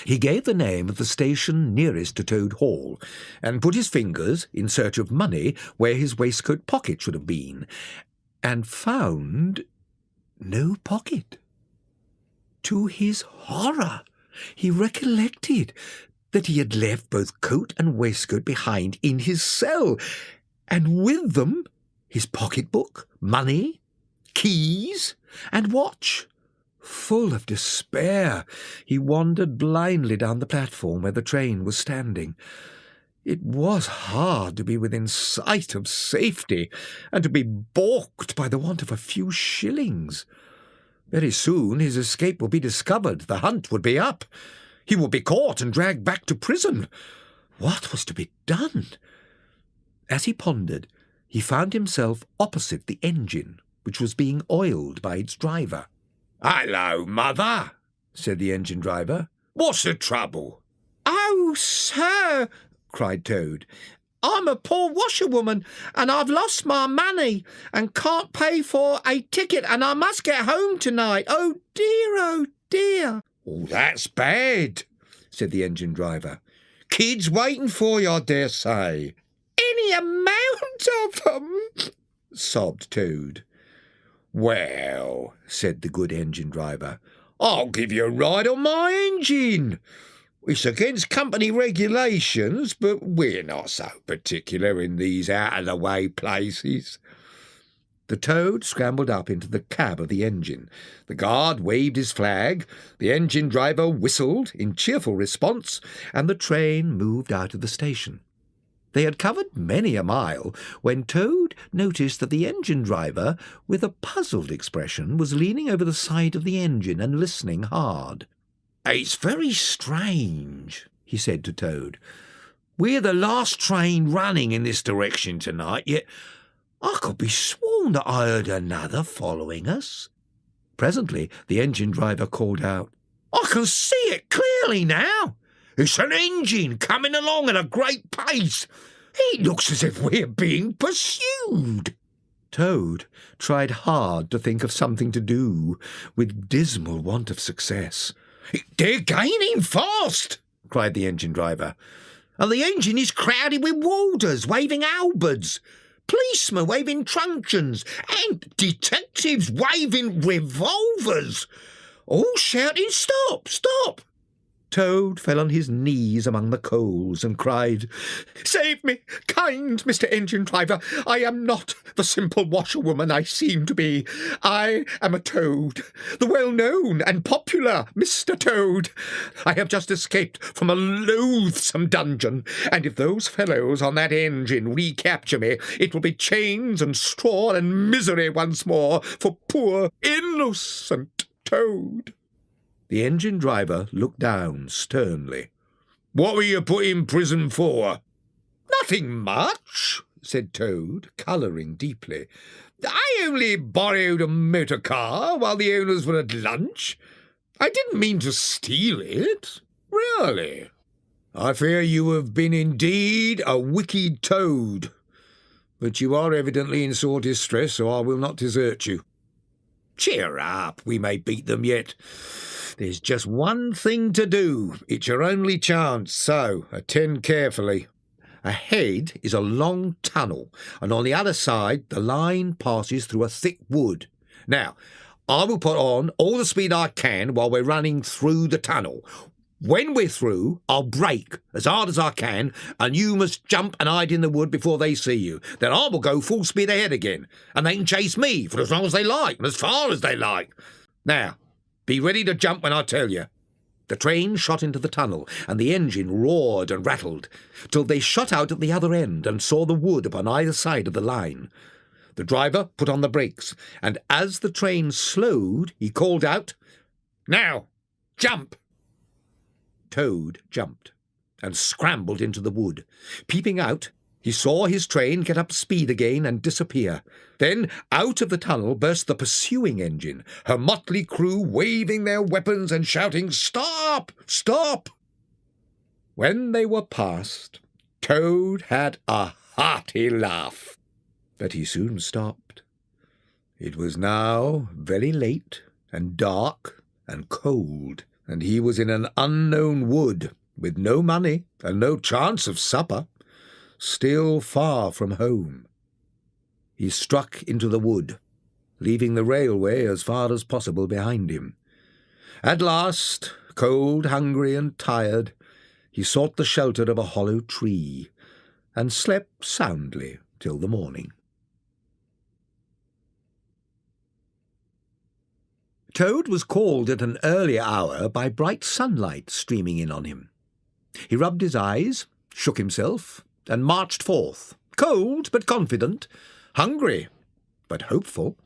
He gave the name of the station nearest to Toad Hall, and put his fingers in search of money where his waistcoat pocket should have been, and found no pocket. To his horror, he recollected that he had left both coat and waistcoat behind in his cell, and with them his pocket-book, money, keys, and watch. Full of despair, he wandered blindly down the platform where the train was standing. It was hard to be within sight of safety, and to be balked by the want of a few shillings. Very soon his escape would be discovered. The hunt would be up. He would be caught and dragged back to prison. What was to be done? As he pondered, he found himself opposite the engine, which was being oiled by its driver. "Hello, mother," said the engine driver. "What's the trouble?" "Oh, sir," cried Toad, "I'm a poor washerwoman, and I've lost my money, and can't pay for a ticket, and I must get home tonight. Oh, dear, oh, dear." "Oh, that's bad," said the engine driver. "Kids waiting for you, I dare say." "Any amount of them," sobbed Toad. "Well," said the good engine driver, "I'll give you a ride on my engine. It's against company regulations, but we're not so particular in these out-of-the-way places." The Toad scrambled up into the cab of the engine. The guard waved his flag, the engine driver whistled in cheerful response, and the train moved out of the station. They had covered many a mile when Toad noticed that the engine driver, with a puzzled expression, was leaning over the side of the engine and listening hard. "It's very strange," he said to Toad. We're the last train running in this direction tonight, yet I could be sworn that I heard another following us." Presently the engine driver called out, "I can see it clearly now. It's an engine coming along at a great pace. It looks as if we're being pursued." Toad tried hard to think of something to do, with dismal want of success. "They're gaining fast," cried the engine driver. "And the engine is crowded with warders waving halberds, policemen waving truncheons, and detectives waving revolvers, all shouting, 'Stop, stop!'" Toad fell on his knees among the coals and cried, "Save me, kind Mr. Engine Driver. I am not the simple washerwoman I seem to be. I am a toad, the well-known and popular Mr. Toad. I have just escaped from a loathsome dungeon, and if those fellows on that engine recapture me, it will be chains and straw and misery once more for poor, innocent Toad." The engine driver looked down sternly. "What were you put in prison for?" "Nothing much," said Toad, colouring deeply. "I only borrowed a motor car while the owners were at lunch. I didn't mean to steal it, really." "I fear you have been indeed a wicked Toad. But you are evidently in sore distress, so I will not desert you. Cheer up, we may beat them yet. There's just one thing to do. It's your only chance, so attend carefully. Ahead is a long tunnel, and on the other side the line passes through a thick wood. Now, I will put on all the speed I can while we're running through the tunnel. When we're through, I'll brake as hard as I can, and you must jump and hide in the wood before they see you. Then I will go full speed ahead again, and they can chase me for as long as they like and as far as they like. Now, be ready to jump when I tell you." The train shot into the tunnel, and the engine roared and rattled, till they shot out at the other end and saw the wood upon either side of the line. The driver put on the brakes, and as the train slowed, he called out, "Now, jump!" Toad jumped and scrambled into the wood. Peeping out, he saw his train get up speed again and disappear. Then out of the tunnel burst the pursuing engine, her motley crew waving their weapons and shouting, "Stop! Stop!" When they were past, Toad had a hearty laugh, but he soon stopped. It was now very late and dark and cold, and he was in an unknown wood, with no money and no chance of supper, still far from home. He struck into the wood, leaving the railway as far as possible behind him. At last, cold, hungry, and tired, he sought the shelter of a hollow tree, and slept soundly till the morning. Toad was called at an early hour by bright sunlight streaming in on him. He rubbed his eyes, shook himself, and marched forth, cold but confident, hungry but hopeful.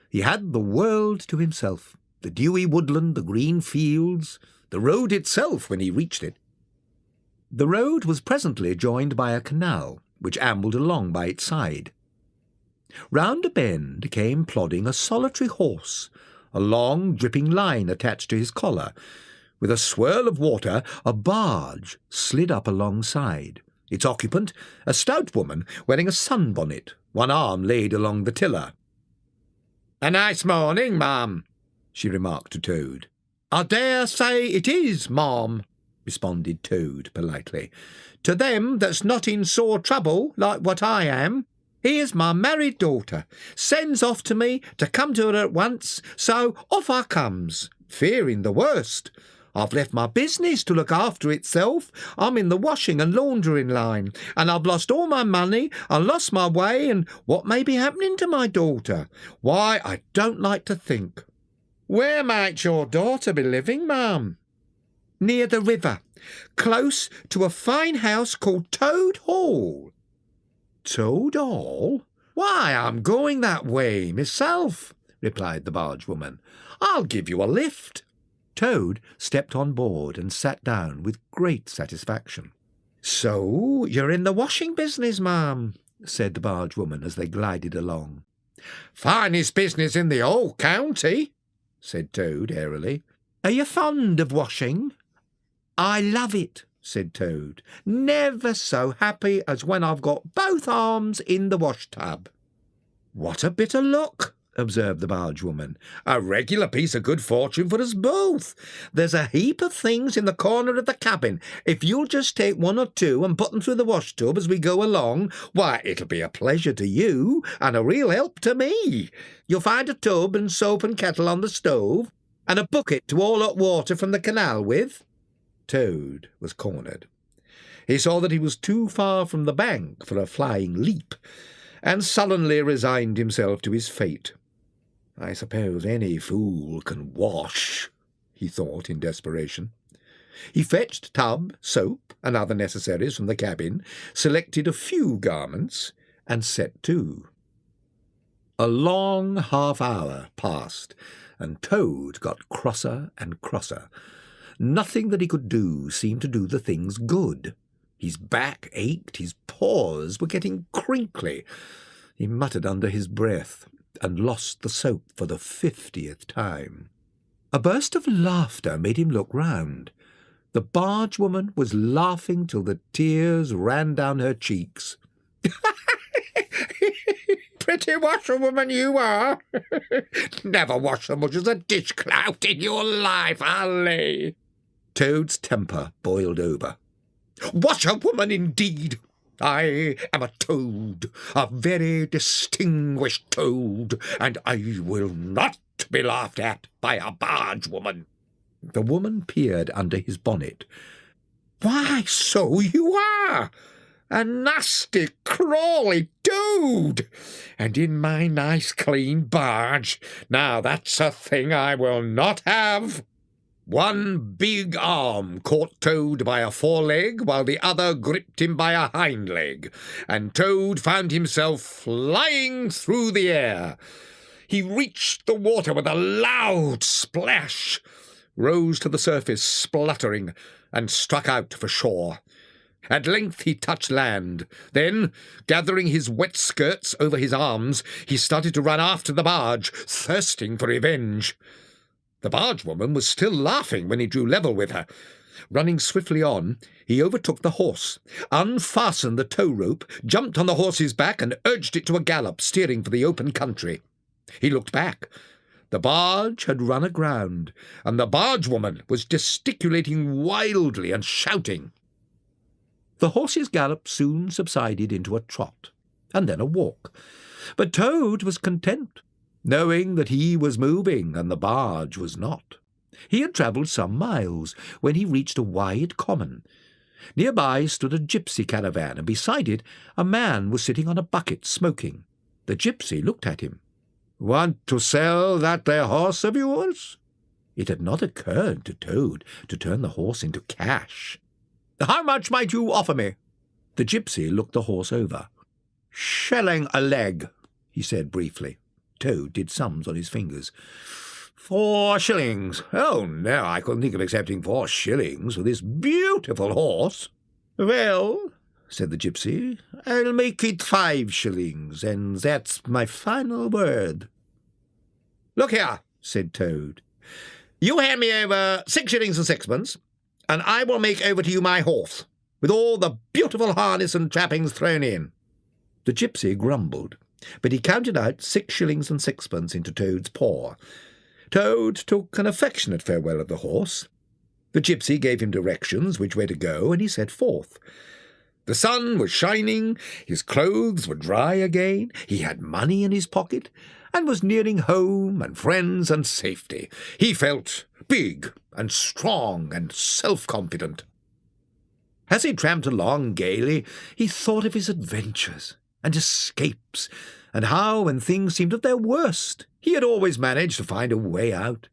He had the world to himself, the dewy woodland, the green fields, the road itself when he reached it. The road was presently joined by a canal, which ambled along by its side. Round a bend came plodding a solitary horse, a long dripping line attached to his collar. With a swirl of water, a barge slid up alongside. Its occupant, a stout woman wearing a sunbonnet, one arm laid along the tiller. "A nice morning, ma'am," she remarked to Toad. "I dare say it is, ma'am," responded Toad politely. "To them that's not in sore trouble, like what I am. Here's my married daughter, sends off to me to come to her at once, so off I comes, fearing the worst. I've left my business to look after itself. I'm in the washing and laundering line, and I've lost all my money and lost my way, and what may be happening to my daughter? Why, I don't like to think." "Where might your daughter be living, ma'am?" "Near the river, close to a fine house called Toad Hall." "Toad Hall? Why, I'm going that way myself," replied the bargewoman. "I'll give you a lift." Toad stepped on board and sat down with great satisfaction. "So you're in the washing business, ma'am," said the barge woman as they glided along. "Finest business in the whole county," said Toad airily. "Are you fond of washing?" "I love it," said Toad. "Never so happy as when I've got both arms in the wash tub." "What a bit of luck," observed the barge woman. "A regular piece of good fortune for us both. "There's a heap of things in the corner of the cabin. If you'll just take one or two and put them through the wash tub as we go along, why, it'll be a pleasure to you and a real help to me. You'll find a tub and soap and kettle on the stove, and a bucket to haul up water from the canal with." Toad was cornered. He saw that he was too far from the bank for a flying leap, and sullenly resigned himself to his fate. "I suppose any fool can wash," he thought in desperation. He fetched tub, soap, and other necessaries from the cabin, selected a few garments, and set to. A long half-hour passed, and Toad got crosser and crosser. Nothing that he could do seemed to do the things good. His back ached, his paws were getting crinkly. He muttered under his breath, and lost the soap for the 50th time. A burst of laughter made him look round. The barge woman was laughing till the tears ran down her cheeks. "Pretty washerwoman you are. Never washed so much as a dishclout in your life, I'll lay." Toad's temper boiled over. "Washerwoman indeed! I am a toad, a very distinguished toad, and I will not be laughed at by a barge woman." The woman peered under his bonnet. "Why, so you are! A nasty, crawly toad! And in my nice clean barge. Now that's a thing I will not have." One big arm caught Toad by a foreleg, while the other gripped him by a hind leg, and Toad found himself flying through the air. He reached the water with a loud splash, rose to the surface spluttering, and struck out for shore. At length he touched land. Then, gathering his wet skirts over his arms, he started to run after the barge, thirsting for revenge. The barge woman was still laughing when he drew level with her. Running swiftly on, he overtook the horse, unfastened the tow rope, jumped on the horse's back, and urged it to a gallop, steering for the open country. He looked back. The barge had run aground, and the barge woman was gesticulating wildly and shouting. The horse's gallop soon subsided into a trot, and then a walk. But Toad was content, knowing that he was moving and the barge was not. He had travelled some miles when he reached a wide common. Nearby stood a gypsy caravan, and beside it a man was sitting on a bucket smoking. The gypsy looked at him. "Want to sell that there horse of yours?" It had not occurred to Toad to turn the horse into cash. "How much might you offer me?" The gypsy looked the horse over. "Shilling a leg," he said briefly. Toad did sums on his fingers. 4 shillings. Oh, no, I couldn't think of accepting 4 shillings for this beautiful horse. "Well," said the gypsy, "I'll make it 5 shillings, and that's my final word." "Look here," said Toad. "You hand me over 6 shillings and sixpence, and I will make over to you my horse, with all the beautiful harness and trappings thrown in." The gypsy grumbled, but he counted out 6 shillings and sixpence into Toad's paw. Toad took an affectionate farewell of the horse. The gypsy gave him directions which way to go, and he set forth. The sun was shining, his clothes were dry again, he had money in his pocket, and was nearing home and friends and safety. He felt big and strong and self-confident. As he tramped along gaily, he thought of his adventures and escapes, and how, when things seemed at their worst, he had always managed to find a way out,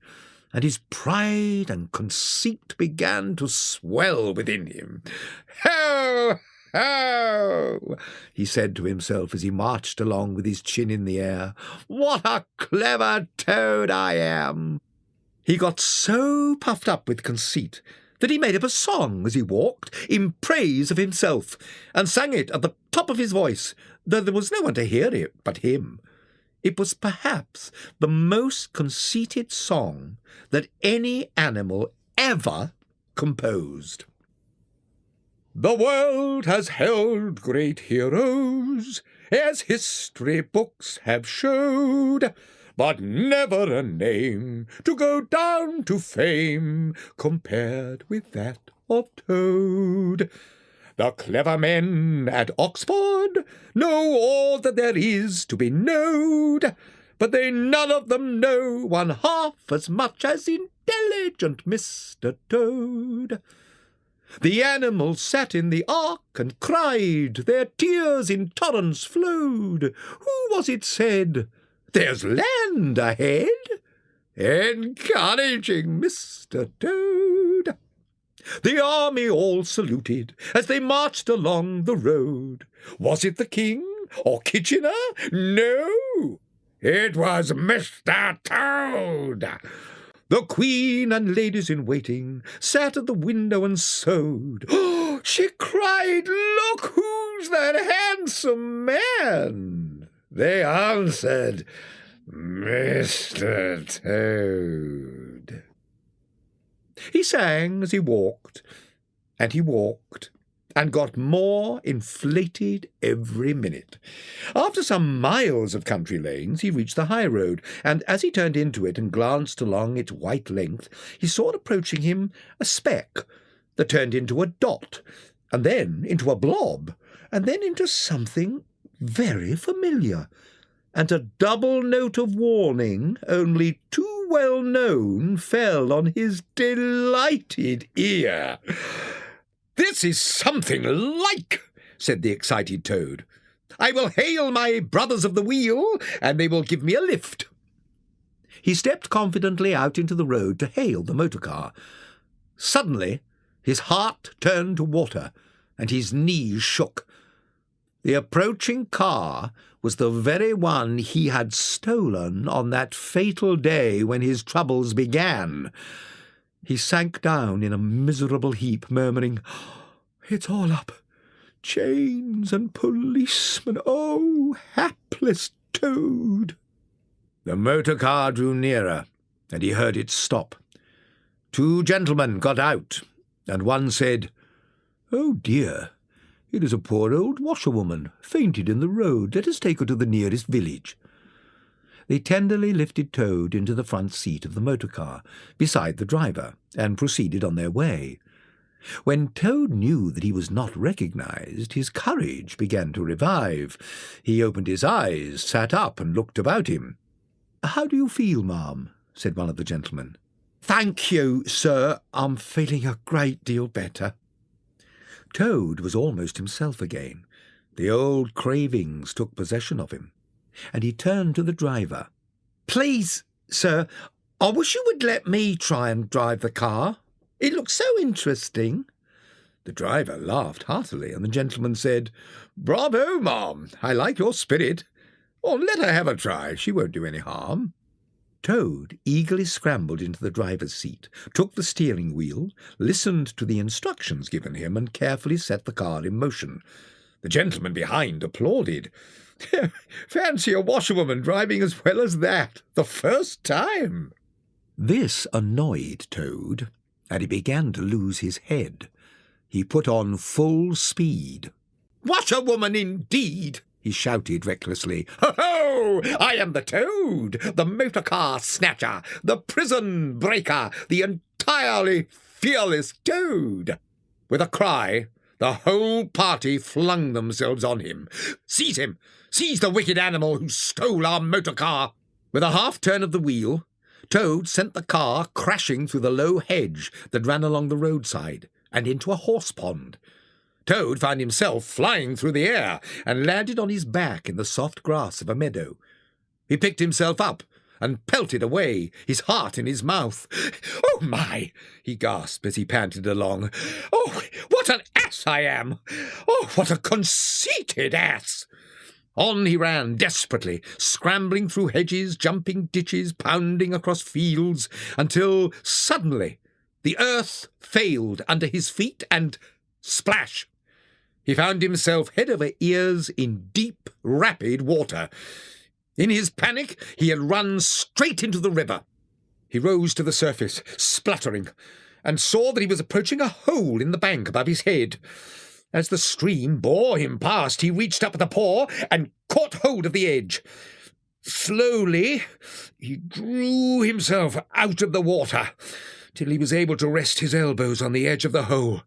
and his pride and conceit began to swell within him. "Ho, ho!" he said to himself as he marched along with his chin in the air. "What a clever Toad I am!" He got so puffed up with conceit that he made up a song as he walked in praise of himself, and sang it at the top of his voice, though there was no one to hear it but him. It was perhaps the most conceited song that any animal ever composed. The world has held great heroes, as history books have showed, but never a name to go down to fame compared with that of Toad. The clever men at Oxford know all that there is to be knowed, but they none of them know one half as much as intelligent Mr. Toad. The animals sat in the ark and cried, their tears in torrents flowed. Who was it said, "There's land ahead"? Encouraging Mr. Toad. The army all saluted as they marched along the road. Was it the king or Kitchener? No, it was Mr. Toad. The queen and ladies in waiting sat at the window and sewed. Oh, she cried, "Look, who's that handsome man?" They answered, "Mr. Toad." He sang as he walked, and he walked, and got more inflated every minute. After some miles of country lanes, he reached the high road, and as he turned into it and glanced along its white length, he saw approaching him a speck that turned into a dot, and then into a blob, and then into something very familiar, and a double note of warning, only too well known, fell on his delighted ear. "This is something like," said the excited Toad. "I will hail my brothers of the wheel, and they will give me a lift." He stepped confidently out into the road to hail the motor car. Suddenly, his heart turned to water, and his knees shook. The approaching car was the very one he had stolen on that fatal day when his troubles began. He sank down in a miserable heap, murmuring, "It's all up. Chains and policemen. Oh, hapless Toad." The motor car drew nearer, and he heard it stop. Two gentlemen got out, and one said, "Oh dear, it is a poor old washerwoman, fainted in the road. Let us take her to the nearest village." They tenderly lifted Toad into the front seat of the motor car, beside the driver, and proceeded on their way. When Toad knew that he was not recognized, his courage began to revive. He opened his eyes, sat up, and looked about him. "How do you feel, ma'am?" said one of the gentlemen. "Thank you, sir. I'm feeling a great deal better." Toad was almost himself again. The old cravings took possession of him, and he turned to the driver. "Please, sir, I wish you would let me try and drive the car. It looks so interesting." The driver laughed heartily, and the gentleman said, "Bravo, ma'am. I like your spirit. Oh, let her have a try. She won't do any harm." Toad eagerly scrambled into the driver's seat, took the steering wheel, listened to the instructions given him, and carefully set the car in motion. The gentleman behind applauded. "Fancy a washerwoman driving as well as that, the first time." This annoyed Toad, and he began to lose his head. He put on full speed. "Washerwoman indeed!" he shouted recklessly. "Ho-ho! I am the Toad, the motor car snatcher, the prison breaker, the entirely fearless Toad." With a cry, the whole party flung themselves on him. "Seize him! Seize the wicked animal who stole our motor car!" With a half-turn of the wheel, Toad sent the car crashing through the low hedge that ran along the roadside and into a horse pond. Toad found himself flying through the air and landed on his back in the soft grass of a meadow. He picked himself up and pelted away, his heart in his mouth. "Oh, my!" he gasped as he panted along. "Oh, what an ass I am! Oh, what a conceited ass!" On he ran desperately, scrambling through hedges, jumping ditches, pounding across fields, until suddenly The earth failed under his feet, and splash! He found himself head over ears in deep, rapid water. In his panic, he had run straight into the river. He rose to the surface, spluttering, and saw that he was approaching a hole in the bank above his head. As the stream bore him past, he reached up with a paw and caught hold of the edge. Slowly, he drew himself out of the water till he was able to rest his elbows on the edge of the hole,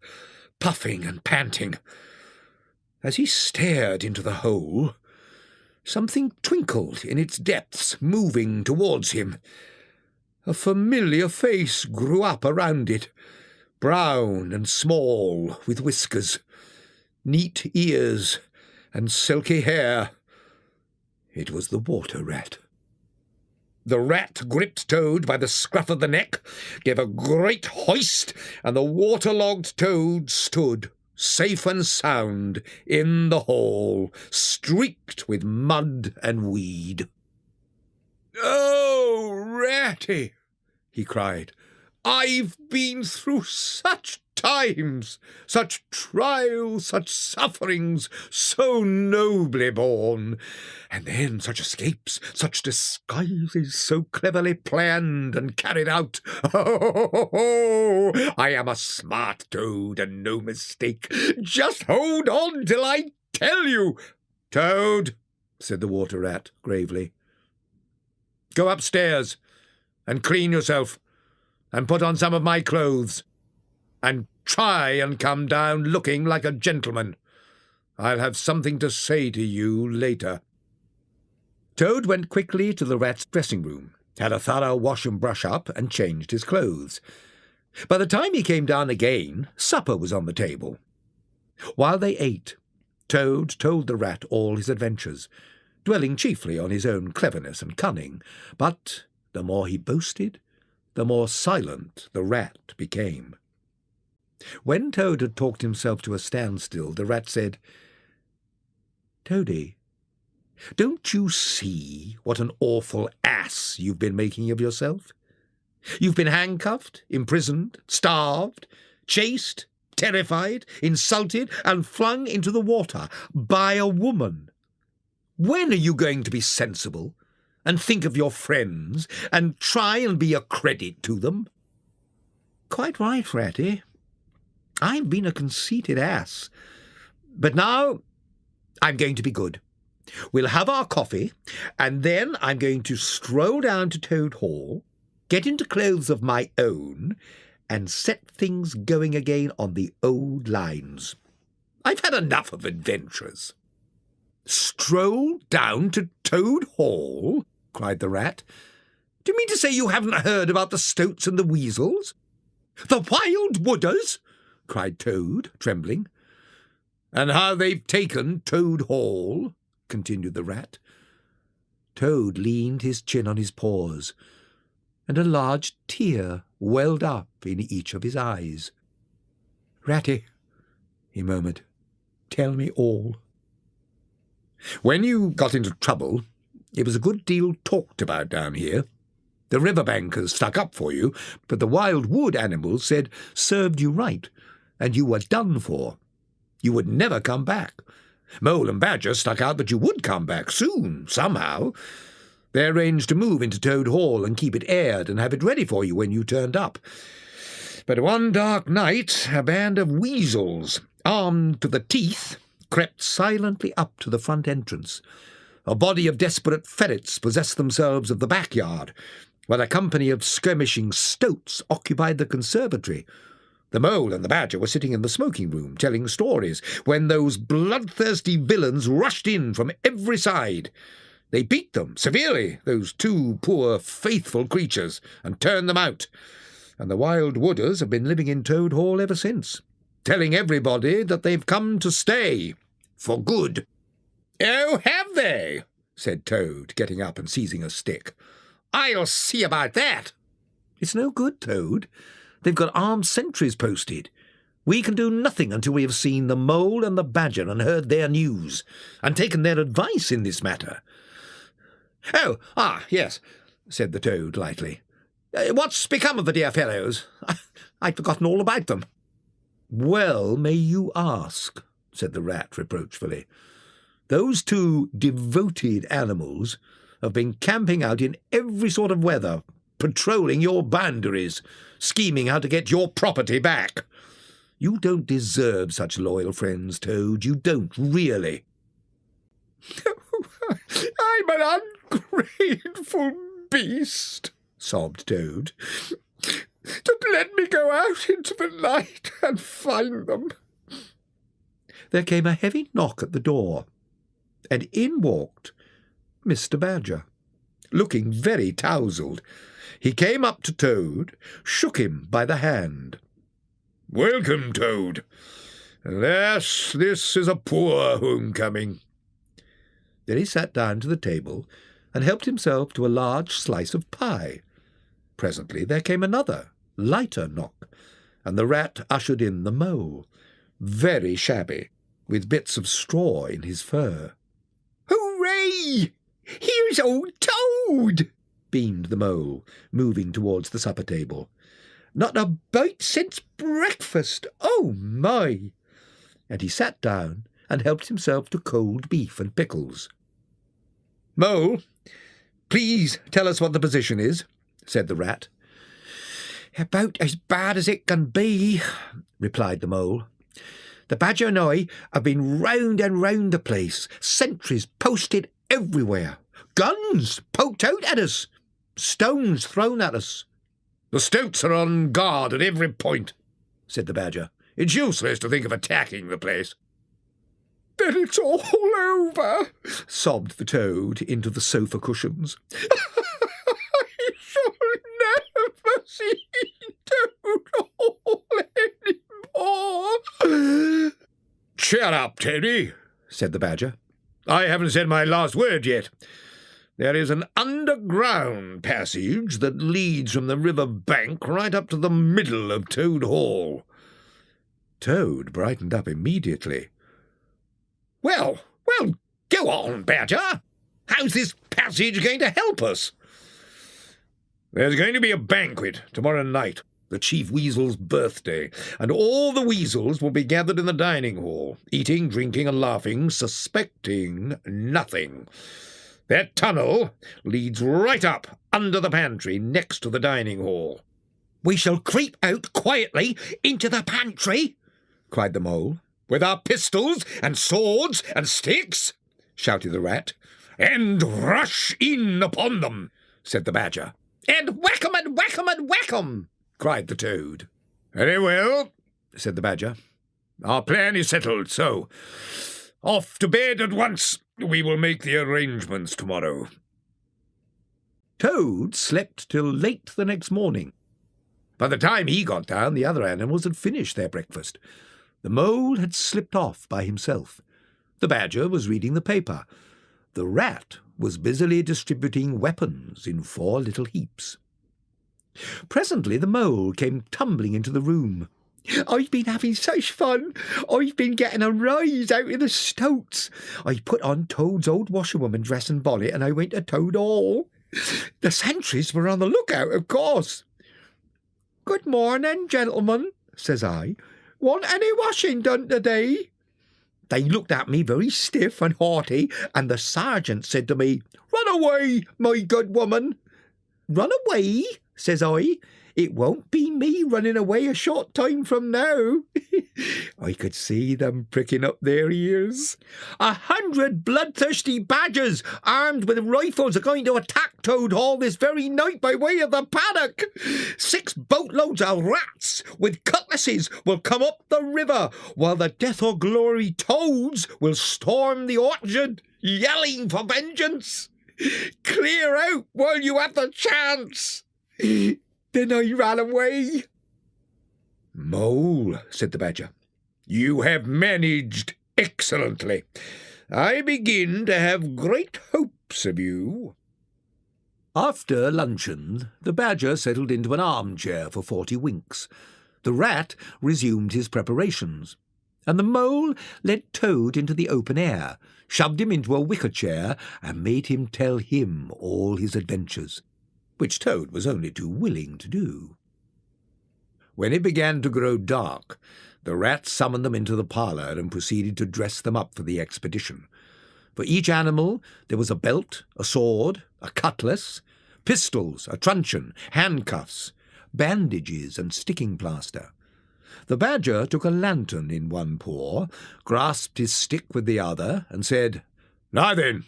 puffing and panting. As he stared into the hole, something twinkled in its depths, moving towards him. A familiar face grew up around it, brown and small, with whiskers, neat ears, and silky hair. It was the water rat. The rat gripped Toad by the scruff of the neck, gave a great hoist, and the waterlogged Toad stood, safe and sound, in the hole, streaked with mud and weed. "Oh, Ratty," he cried, "I've been through such times, such trials, such sufferings, so nobly borne, and then such escapes, such disguises, so cleverly planned and carried out. Oh, I am a smart Toad, and no mistake. Just hold on till I tell you." "Toad," said the water rat gravely, "go upstairs and clean yourself, and put on some of my clothes, and try and come down looking like a gentleman. I'll have something to say to you later." Toad went quickly to the rat's dressing-room, had a thorough wash and brush up, and changed his clothes. By the time he came down again, supper was on the table. While they ate, Toad told the rat all his adventures, dwelling chiefly on his own cleverness and cunning, but the more he boasted, the more silent the rat became. When Toad had talked himself to a standstill, the rat said, "Toady, don't you see what an awful ass you've been making of yourself? You've been handcuffed, imprisoned, starved, chased, terrified, insulted, and flung into the water by a woman. When are you going to be sensible and think of your friends and try and be a credit to them?" "Quite right, Ratty. I've been a conceited ass. But now I'm going to be good. We'll have our coffee, and then I'm going to stroll down to Toad Hall, get into clothes of my own, and set things going again on the old lines. I've had enough of adventures." "Stroll down to Toad Hall?" cried the rat. "Do you mean to say you haven't heard about the Stoats and the Weasels?" "The Wild Wooders?" cried Toad, trembling. "And how they've taken Toad Hall," continued the rat. Toad leaned his chin on his paws, and a large tear welled up in each of his eyes. "Ratty," he murmured, "tell me all." "When you got into trouble, it was a good deal talked about down here. The riverbankers stuck up for you, but the wild wood animals said served you right, and you were done for. You would never come back. Mole and Badger stuck out that you would come back soon, somehow. They arranged to move into Toad Hall and keep it aired and have it ready for you when you turned up. But one dark night, a band of weasels, armed to the teeth, crept silently up to the front entrance. A body of desperate ferrets possessed themselves of the backyard, while a company of skirmishing stoats occupied the conservatory. The Mole and the Badger were sitting in the smoking-room, telling stories, when those bloodthirsty villains rushed in from every side. They beat them severely, those two poor, faithful creatures, and turned them out. And the Wild Wooders have been living in Toad Hall ever since, telling everybody that they've come to stay, for good." "Oh, have they?" said Toad, getting up and seizing a stick. "I'll see about that." "It's no good, Toad. They've got armed sentries posted. We can do nothing until we have seen the Mole and the Badger and heard their news, and taken their advice in this matter." "Oh, yes," said the Toad lightly. What's become of the dear fellows? I'd forgotten all about them. Well may you ask, said the rat reproachfully. Those two devoted animals have been camping out in every sort of weather, patrolling your boundaries, scheming how to get your property back. You don't deserve such loyal friends, Toad. You don't, really. I'm an ungrateful beast, sobbed Toad. Just let me go out into the night and find them. There came a heavy knock at the door, and in walked Mr. Badger, looking very tousled. He came up to Toad, shook him by the hand. Welcome, Toad. Alas, this is a poor homecoming. Then he sat down to the table and helped himself to a large slice of pie. Presently there came another, lighter knock, and the rat ushered in the mole, very shabby, with bits of straw in his fur. Hooray! Here's old Toad! Beamed the mole, moving towards the supper table. Not a bite since breakfast. Oh, my! And he sat down and helped himself to cold beef and pickles. Mole, please tell us what the position is, said the rat. About as bad as it can be, replied the mole. The badger and I have been round and round the place, sentries posted everywhere, guns poked out at us, stones thrown at us. The stoats are on guard at every point, said the badger. It's useless to think of attacking the place. Then it's all over, sobbed the toad into the sofa cushions. I shall never see Toad all anymore. Cheer up, Teddy, said the badger. I haven't said my last word yet. There is an underground passage that leads from the river bank right up to the middle of Toad Hall. Toad brightened up immediately. Well, go on, Badger. How's this passage going to help us? There's going to be a banquet tomorrow night, the Chief Weasel's birthday, and all the weasels will be gathered in the dining hall, eating, drinking, and laughing, suspecting nothing. That tunnel leads right up under the pantry next to the dining hall. We shall creep out quietly into the pantry, cried the mole. With our pistols and swords and sticks, shouted the rat. And rush in upon them, said the badger. And whack 'em and whack 'em and whack 'em, cried the toad. Very well, said the badger. Our plan is settled, so off to bed at once. We will make the arrangements tomorrow. Toad slept till late the next morning. By the time he got down, the other animals had finished their breakfast. The mole had slipped off by himself. The badger was reading the paper. The rat was busily distributing weapons in 4 little heaps. Presently the mole came tumbling into the room. I've been having such fun. I've been getting a rise out of the stoats. I put on Toad's old washerwoman dress and bonnet, and I went to Toad Hall. The sentries were on the lookout, of course. Good morning, gentlemen, says I. Want any washing done today? They looked at me very stiff and haughty, and the sergeant said to me, Run away, my good woman. Run away, says I. It won't be me running away a short time from now. I could see them pricking up their ears. 100 bloodthirsty badgers armed with rifles are going to attack Toad Hall this very night by way of the paddock. 6 boatloads of rats with cutlasses will come up the river, while the death or glory toads will storm the orchard, yelling for vengeance. Clear out while you have the chance. Then I ran away. Mole, said the badger, you have managed excellently. I begin to have great hopes of you. After luncheon, the badger settled into an armchair for 40 winks. The rat resumed his preparations, and the mole led Toad into the open air, shoved him into a wicker chair, and made him tell him all his adventures. which Toad was only too willing to do. When it began to grow dark, the rat summoned them into the parlour and proceeded to dress them up for the expedition. For each animal there was a belt, a sword, a cutlass, pistols, a truncheon, handcuffs, bandages and sticking plaster. The badger took a lantern in one paw, grasped his stick with the other, and said, "Now then,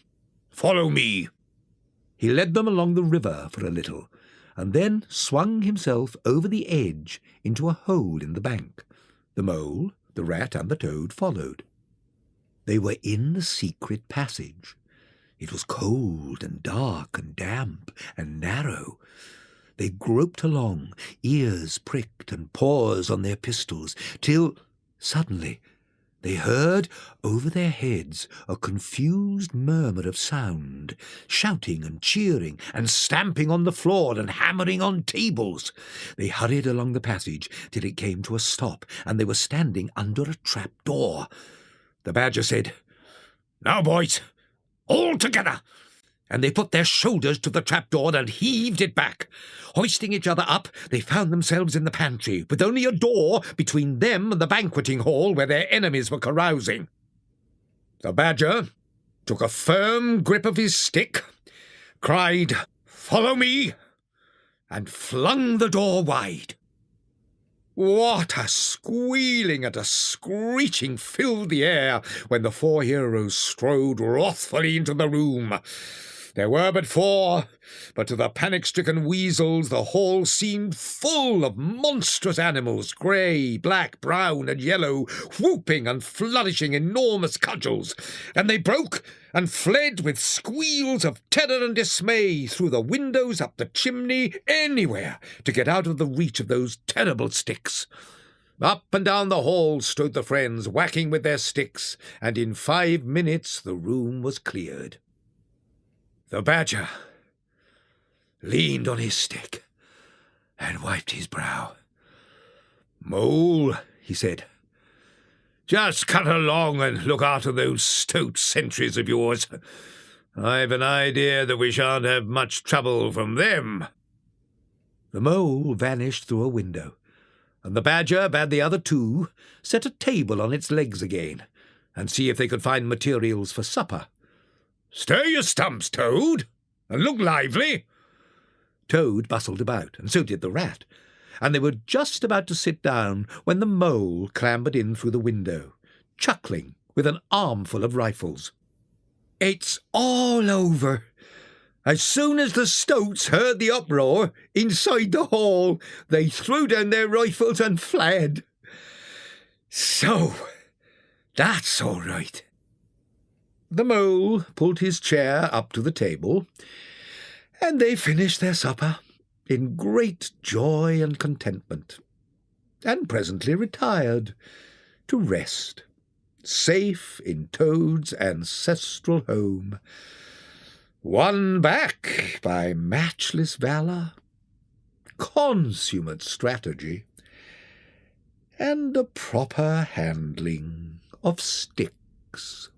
follow me." He led them along the river for a little, and then swung himself over the edge into a hole in the bank. The mole, the rat, and the toad followed. They were in the secret passage. It was cold and dark and damp and narrow. They groped along, ears pricked and paws on their pistols, till suddenly they heard over their heads a confused murmur of sound, shouting and cheering and stamping on the floor and hammering on tables. They hurried along the passage till it came to a stop, and they were standing under a trap door. The badger said, "Now, boys, all together!" And they put their shoulders to the trapdoor and heaved it back. Hoisting each other up, they found themselves in the pantry, with only a door between them and the banqueting hall where their enemies were carousing. The badger took a firm grip of his stick, cried, "Follow me," and flung the door wide. What a squealing and a screeching filled the air when the four heroes strode wrathfully into the room. There were but four, but to the panic-stricken weasels the hall seemed full of monstrous animals, grey, black, brown, and yellow, whooping and flourishing enormous cudgels, and they broke and fled with squeals of terror and dismay through the windows, up the chimney, anywhere to get out of the reach of those terrible sticks. Up and down the hall strode the friends, whacking with their sticks, and in 5 minutes the room was cleared. The badger leaned on his stick and wiped his brow. "Mole," he said, "just cut along and look after those stout sentries of yours. I've an idea that we shan't have much trouble from them." The mole vanished through a window, and the badger bade the other two set a table on its legs again and see if they could find materials for supper. "Stir your stumps, Toad, and look lively." Toad bustled about, and so did the rat, and they were just about to sit down when the mole clambered in through the window, chuckling with an armful of rifles. "It's all over. As soon as the stoats heard the uproar inside the hall, they threw down their rifles and fled. So, that's all right." The mole pulled his chair up to the table, and they finished their supper in great joy and contentment, and presently retired to rest, safe in Toad's ancestral home, won back by matchless valour, consummate strategy, and the proper handling of sticks.